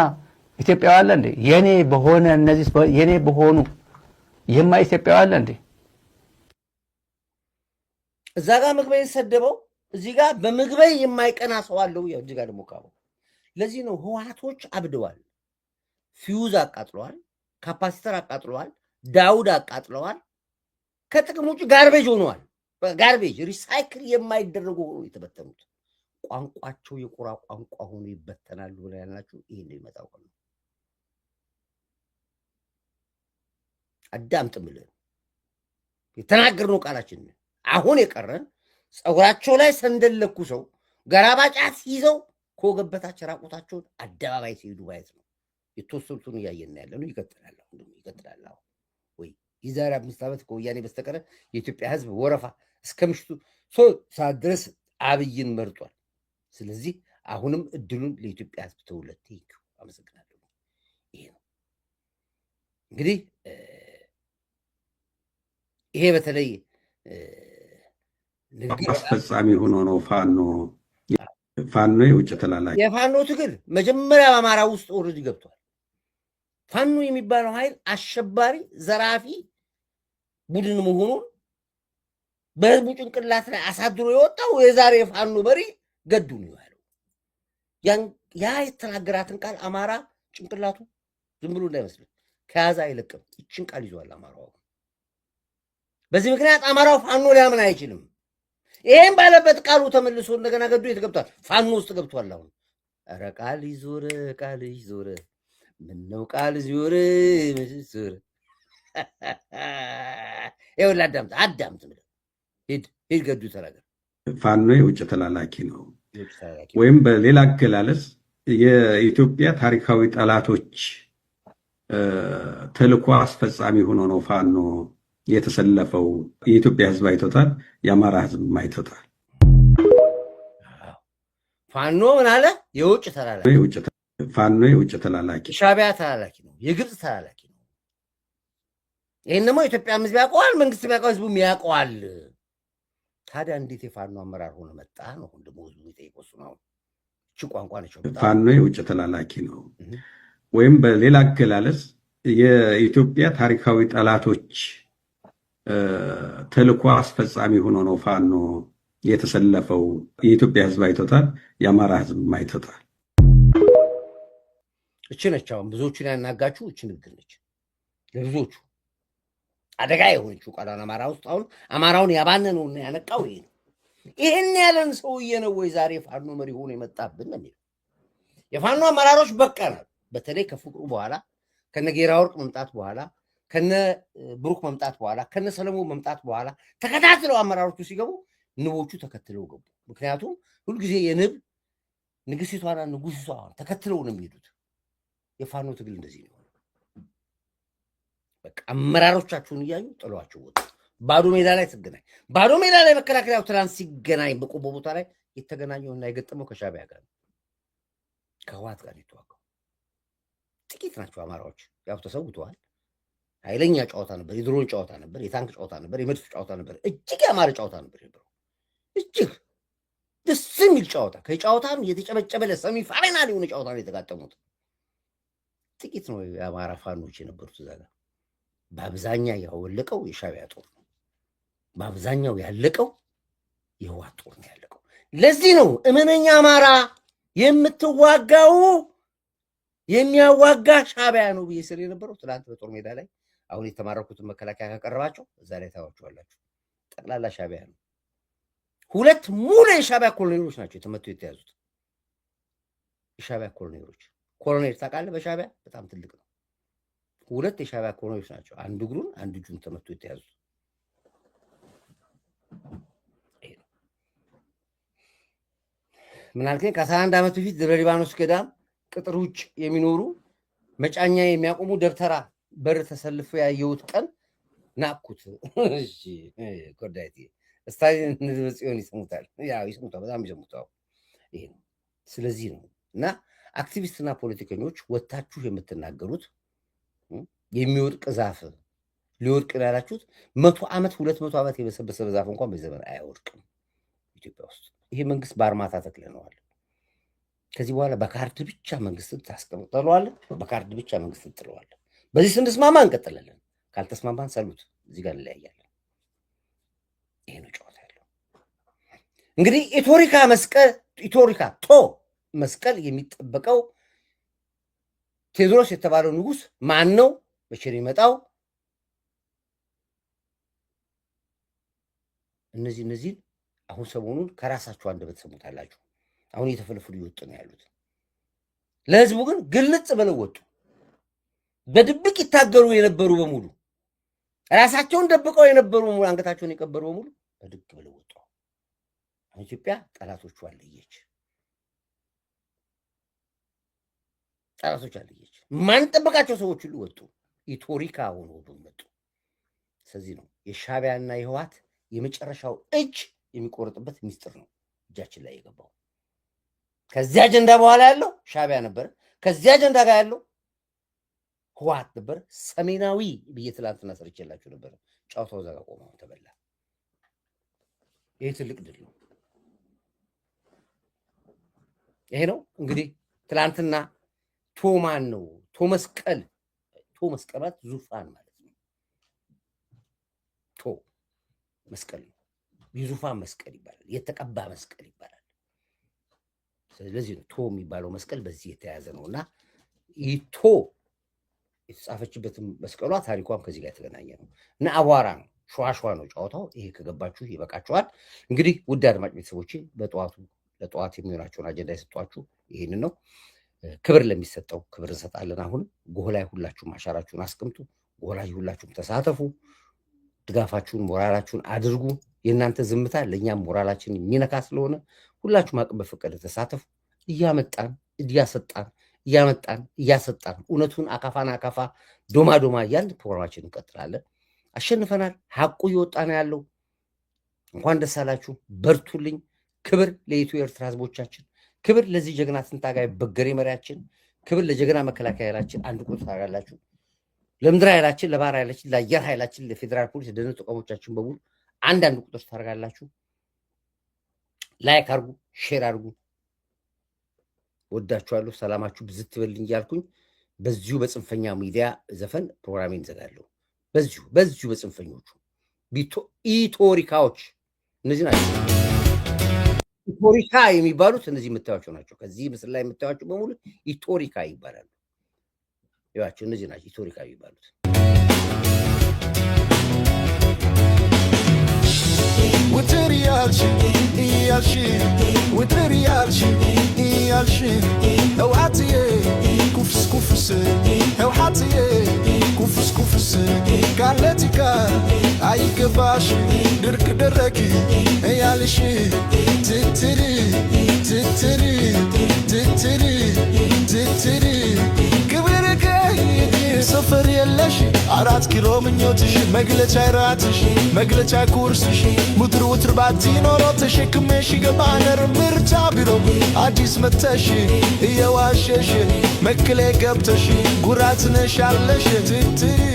ኢትዮጵያዊ አለ እንዴ? የኔ በሆነ እነዚህ የኔ በሆኑ የማይ ኢትዮጵያዊ አለ እንዴ? እዛ ጋር ምግቤን ሰደበው፣ እዚህ ጋር በምግቤ የማይቀና ሰው አለው። እዚህ ጋር ደግሞ ካበው። ለዚህ ነው ህወሓቶች አብደዋል። ፊውዝ አቃጥለዋል፣ ካፓሲተር አቃጥለዋል፣ ዳውድ አቃጥለዋል። ከጥቅም ውጭ ጋርቤጅ ሆነዋል። ጋርቤጅ ሪሳይክል የማይደረጉ ሆኖ የተበተኑት ቋንቋቸው የቁራ ቋንቋ ሆኖ ይበተናሉ ብለ ያልናችሁ ይሄን ነው ይመጣው ነው። አዳምጥ ምልን የተናገርነው ቃላችን አሁን የቀረን ጸጉራቸው ላይ ሰንደለኩ ሰው ገራባጫት ይዘው ከወገበታች ራቁታቸውን አደባባይ ሲሄዱ ማየት ነው። የተወሰኑትን እያየን ያለ ነው። ይቀጥላል። አሁን ወይ የዛሬ 5 ዓመት ከወያኔ በስተቀረ የኢትዮጵያ ህዝብ ወረፋ እስከ ምሽቱ 3 ሰዓት ድረስ አብይን መርጧል። ስለዚህ አሁንም እድሉን ለኢትዮጵያ ህዝብ ተውለት። አመሰግናለሁ። ይሄ ነው እንግዲህ ይሄ በተለይ አስፈጻሚ ሆኖ ነው ፋኖ የውጭ ተላላኪ የፋኖ ትግል መጀመሪያ በአማራ ውስጥ ኦልሬዲ ገብቷል። ፋኖ የሚባለው ኃይል አሸባሪ ዘራፊ ቡድን መሆኑን በህዝቡ ጭንቅላት ላይ አሳድሮ የወጣው የዛሬ የፋኖ መሪ ገዱ ነው ያለው። ያ የተናገራትን ቃል አማራ ጭንቅላቱ ዝም ብሎ እንዳይመስል ከያዘ አይለቅም። ይችን ቃል ይዟል አማራው። በዚህ ምክንያት አማራው ፋኖ ሊያምን አይችልም። ይሄን ባለበት ቃሉ ተመልሶ እንደገና ገዱ የት ገብቷል? ፋኖ ውስጥ ገብቷል። አሁን ኧረ ቃል ይዞር ምነው ቃል ዞር ምስር ይኸውልህ አዳምጥ ሂድ ገዱ ተናገር። ፋኖ የውጭ ተላላኪ ነው ወይም በሌላ አገላለጽ የኢትዮጵያ ታሪካዊ ጠላቶች ተልዕኮ አስፈጻሚ ሆኖ ነው ፋኖ የተሰለፈው። የኢትዮጵያ ህዝብ አይቶታል፣ የአማራ ህዝብ አይቶታል። ፋኖ ምን አለ? የውጭ ተላላኪ ፋኖ የውጭ ተላላኪ ሻዕቢያ ተላላኪ ነው፣ የግብፅ ተላላኪ ነው። ይህን ደግሞ ኢትዮጵያ ህዝብ ያውቀዋል፣ መንግስት ያውቀዋል፣ ህዝቡም ያውቀዋል። ታዲያ እንዴት የፋኖ አመራር ሆነ መጣ ነው ደግሞ ህዝቡ የሚጠይቀው እሱ ነው። እቺ ቋንቋ ነች። ፋኖ የውጭ ተላላኪ ነው ወይም በሌላ አገላለጽ የኢትዮጵያ ታሪካዊ ጠላቶች ተልዕኮ አስፈጻሚ ሆኖ ነው ፋኖ የተሰለፈው። የኢትዮጵያ ህዝብ አይቶታል፣ የአማራ ህዝብ አይቶታል። እቺ ነች አሁን ብዙዎቹን ያናጋችሁ እቺ ንግግር ነች። ለብዙዎቹ አደጋ የሆነችው ቃሏን አማራ ውስጥ አሁን አማራውን ያባነነውና ያነቃው ይሄ ነው። ይሄን ያለን ሰውዬ ነው ወይ ዛሬ ፋኖ መሪ ሆኖ የመጣብን ነው የሚለው። የፋኖ አመራሮች በቀናል። በተለይ ከፍቅሩ በኋላ ከነ ጌራ ወርቅ መምጣት በኋላ ከነ ብሩክ መምጣት በኋላ ከነ ሰለሞን መምጣት በኋላ ተከታትለው አመራሮቹ ሲገቡ ንቦቹ ተከትለው ገቡ። ምክንያቱም ሁልጊዜ የንብ ንግስቷና ንጉሷ ተከትለው ነው የሚሄዱት። የፋኖ ትግል እንደዚህ ነው። በቃ አመራሮቻችሁን እያዩ ጥሏቸው ወጡ። ባዶ ሜዳ ላይ ትገናኝ። ባዶ ሜዳ ላይ መከላከያው ትናንት ሲገናኝ በቆቦ ቦታ ላይ የተገናኘውና የገጠመው ከሻዕቢያ ጋር ነው፣ ከህወሓት ጋር የተዋጋው። ጥቂት ናቸው አማራዎች፣ ያው ተሰውተዋል። ኃይለኛ ጨዋታ ነበር፣ የድሮን ጨዋታ ነበር፣ የታንክ ጨዋታ ነበር፣ የመድፍ ጨዋታ ነበር። እጅግ ያማረ ጨዋታ ነበር የነበረው። እጅግ ደስ የሚል ጨዋታ፣ ከጨዋታም የተጨበጨበ ለሰሚ ፋይናል የሆነ ጨዋታ ነው የተጋጠሙት። ጥቂት ነው የአማራ ፋኖች የነበሩት እዛ ጋር። በአብዛኛው ያወለቀው የሻዕቢያ ጦር ነው። በአብዛኛው ያለቀው የህወሓት ጦር ነው ያለቀው። ለዚህ ነው እመነኛ አማራ የምትዋጋው የሚያዋጋ ሻዕቢያ ነው ብዬ ስል የነበረው ትናንት በጦር ሜዳ ላይ። አሁን የተማረኩትን መከላከያ ካቀረባቸው እዛ ላይ ታዋቸዋላችሁ። ጠቅላላ ሻዕቢያ ነው። 2 ሙሉ የሻዕቢያ ኮሎኔሎች ናቸው የተመቱ የተያዙት። የሻዕቢያ ኮሎኔሎች ኮሎኔል ታውቃለህ? በሻዕቢያ በጣም ትልቅ ነው። 2 የሻዕቢያ ኮሎኔሎች ናቸው አንዱ እግሩን አንዱ እጁን ተመቱ የተያዙት። ምን አልከኝ? ከ11 ዓመት በፊት ደብረ ሊባኖስ ገዳም ቅጥር ውጭ የሚኖሩ መጫኛ የሚያቆሙ ደብተራ በር ተሰልፎ ያየሁት ቀን ናኩት። እሺ ኮዳይቲ ስታሊን ንጽዮን ይሰሙታል። ያው ይሰሙታል፣ በጣም ይሰሙታል። ይሄ ነው። ስለዚህ ነው እና አክቲቪስትና ፖለቲከኞች ወታችሁ የምትናገሩት የሚወድቅ ዛፍ ሊወድቅ ያላችሁት 100 ዓመት 200 ዓመት የበሰበሰ ዛፍ እንኳን በዘመን አያወድቅም ኢትዮጵያ ውስጥ። ይሄ መንግስት በአርማታ ተክለነዋል። ከዚህ በኋላ በካርድ ብቻ መንግስትን ታስቀምጠዋል፣ በካርድ ብቻ መንግስትን ጥለዋል። በዚህ ስንስማማ እንቀጥላለን፣ ካልተስማማን ሰሉት፣ እዚህ ጋር እንለያያለን። ይሄ ነው ጨዋታ ያለው። እንግዲህ ኢቶሪካ መስቀል የሚጠበቀው ቴዎድሮስ የተባለው ንጉስ ማን ነው? መቼ ነው የሚመጣው? እነዚህን አሁን ሰሞኑን ከራሳችሁ አንደበት ሰሙታላችሁ። አሁን እየተፈለፈሉ እየወጡ ነው ያሉት። ለህዝቡ ግን ግልጽ ብለው ወጡ። በድብቅ ይታገሩ የነበሩ በሙሉ ራሳቸውን ደብቀው የነበሩ አንገታቸውን የቀበሩ በሙሉ በድብቅ ብለው ወጡ። ኢትዮጵያ ጠላቶቿ አለየች። ማን ጠበቃቸው ሰዎች ሁሉ ወጡ። ኢቶሪካ ሆኖ መጡ። ስለዚህ ነው የሻዕቢያና የህወሓት የመጨረሻው እጅ የሚቆርጥበት ሚስጥር ነው እጃችን ላይ የገባው። ከዚህ አጀንዳ በኋላ ያለው ሻዕቢያ ነበር። ከዚህ አጀንዳ ጋር ያለው ህወሓት ነበር። ሰሜናዊ ብዬ ትላንትና ሰርቼላችሁ ነበር። ጨዋታው እዛ ጋር ቆመ፣ ተበላ። ይሄ ትልቅ ድል ነው። ይሄ ነው እንግዲህ ትላንትና ቶማን ነው ቶመስቀል ማለት ዙፋን ማለት ነው። መስቀል ነው። የዙፋን መስቀል ይባላል። የተቀባ መስቀል ይባላል። ስለዚህ ነው የሚባለው መስቀል በዚህ የተያዘ ነውና ይቶ የተጻፈችበትም መስቀሏ ታሪኳም ከዚህ ጋር የተገናኘ ነው እና አቧራ ነው፣ ሸዋሸዋ ነው ጨዋታው። ይሄ ከገባችሁ ይበቃችኋል። እንግዲህ ውድ አድማጭ ቤተሰቦቼ ለጠዋት የሚሆናቸውን አጀንዳ የሰጧችሁ ይህንን ነው። ክብር ለሚሰጠው ክብር እንሰጣለን። አሁን ጎህ ላይ ሁላችሁም አሻራችሁን አስቀምጡ። ጎህ ላይ ሁላችሁም ተሳተፉ። ድጋፋችሁን ሞራላችሁን አድርጉ። የእናንተ ዝምታ ለእኛም ሞራላችን የሚነካ ስለሆነ ሁላችሁም አቅም በፈቀደ ተሳተፉ። እያመጣን እያሰጣን እውነቱን አካፋና አካፋ ዶማ እያልን ፕሮግራማችን እንቀጥላለን። አሸንፈናል። ሀቁ እየወጣ ነው ያለው። እንኳን ደስ አላችሁ። በርቱልኝ። ክብር ለኢትዮ ኤርትራ ህዝቦቻችን፣ ክብር ለዚህ ጀግና ትንታጋይ በገሬ መሪያችን፣ ክብር ለጀግና መከላከያ ኃይላችን። አንድ ቁጥር ታደርጋላችሁ። ለምድር ኃይላችን፣ ለባህር ኃይላችን፣ ለአየር ኃይላችን፣ ለፌዴራል ፖሊስ፣ ለደህንነት ተቋሞቻችን በሙሉ አንድ ቁጥር ታደርጋላችሁ። ላይክ አድርጉ፣ ሼር አድርጉ። ወዳችኋለሁ። ሰላማችሁ ብዝት ይበልኝ እያልኩኝ በዚሁ በጽንፈኛ ሚዲያ ዘፈን ፕሮግራሜን እንዘጋለሁ። በዚሁ በጽንፈኞቹ ኢቶሪካዎች እነዚህ ናቸው። ኢቶሪካ የሚባሉት እነዚህ የምታዩቸው ናቸው። ከዚህ ምስል ላይ የምታዩቸው በሙሉ ኢቶሪካ ይባላሉ። ይዋቸው እነዚህ ናቸው ኢቶሪካ የሚባሉት። ውትር ያልሽ ህውሓትዬ ኩፍስ ህውሓትዬ ኩፍስ ካለቲካ አይገባሽ ድርቅ ደረቂ እያልሽ ትትሪ ክብር ሰፈር የለሽ 4 ኪሎ ምኞትሽ መግለጫ ራትሽ መግለጫ ኩርስሽ ውትር ባቲ ኖሮ ተሸክመሽ ገባነር ምርጫ ቢሮ አዲስ መተሽ እየዋሸሽ መክሌ ገብተሽ ጉራት ነሽ አለሽ ትትሪ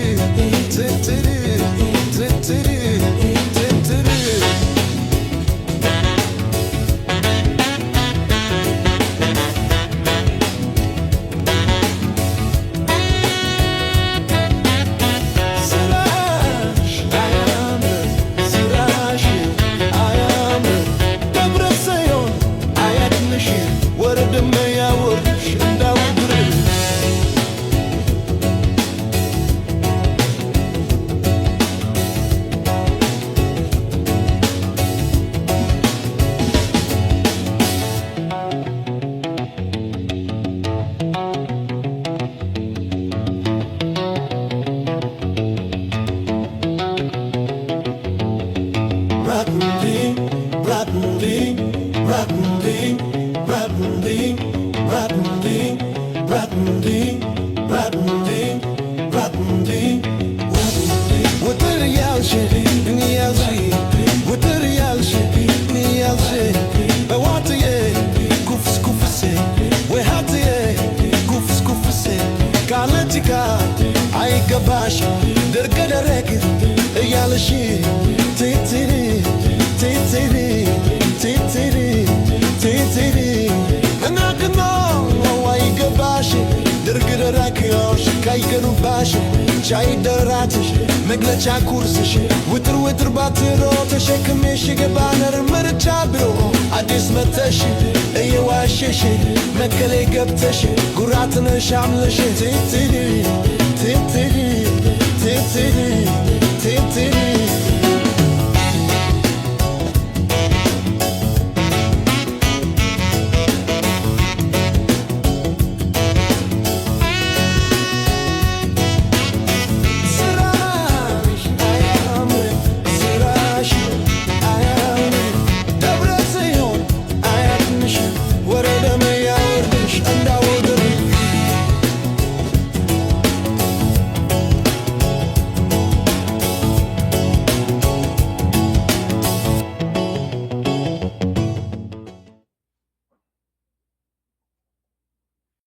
ገባሽ ድርቅ ደረቅ እያለሽ ቲቲሪ ቲቲሪ ቲቲሪ ቲቲሪ እናግኖ ዋይ ገባሽ ድርቅ ደረቅ ያውሽ ካይገኑባሽ ቻይ ደራትሽ መግለጫ ኩርስሽ ውጥር ውጥር ባትሮ ተሸክሜሽ ገባነር ምርጫ ቢሮ አዲስ መተሽ እየዋሸሽ መከሌ ገብተሽ ጉራትነሽ አምለሽ ቲቲሪ ቲቲሪ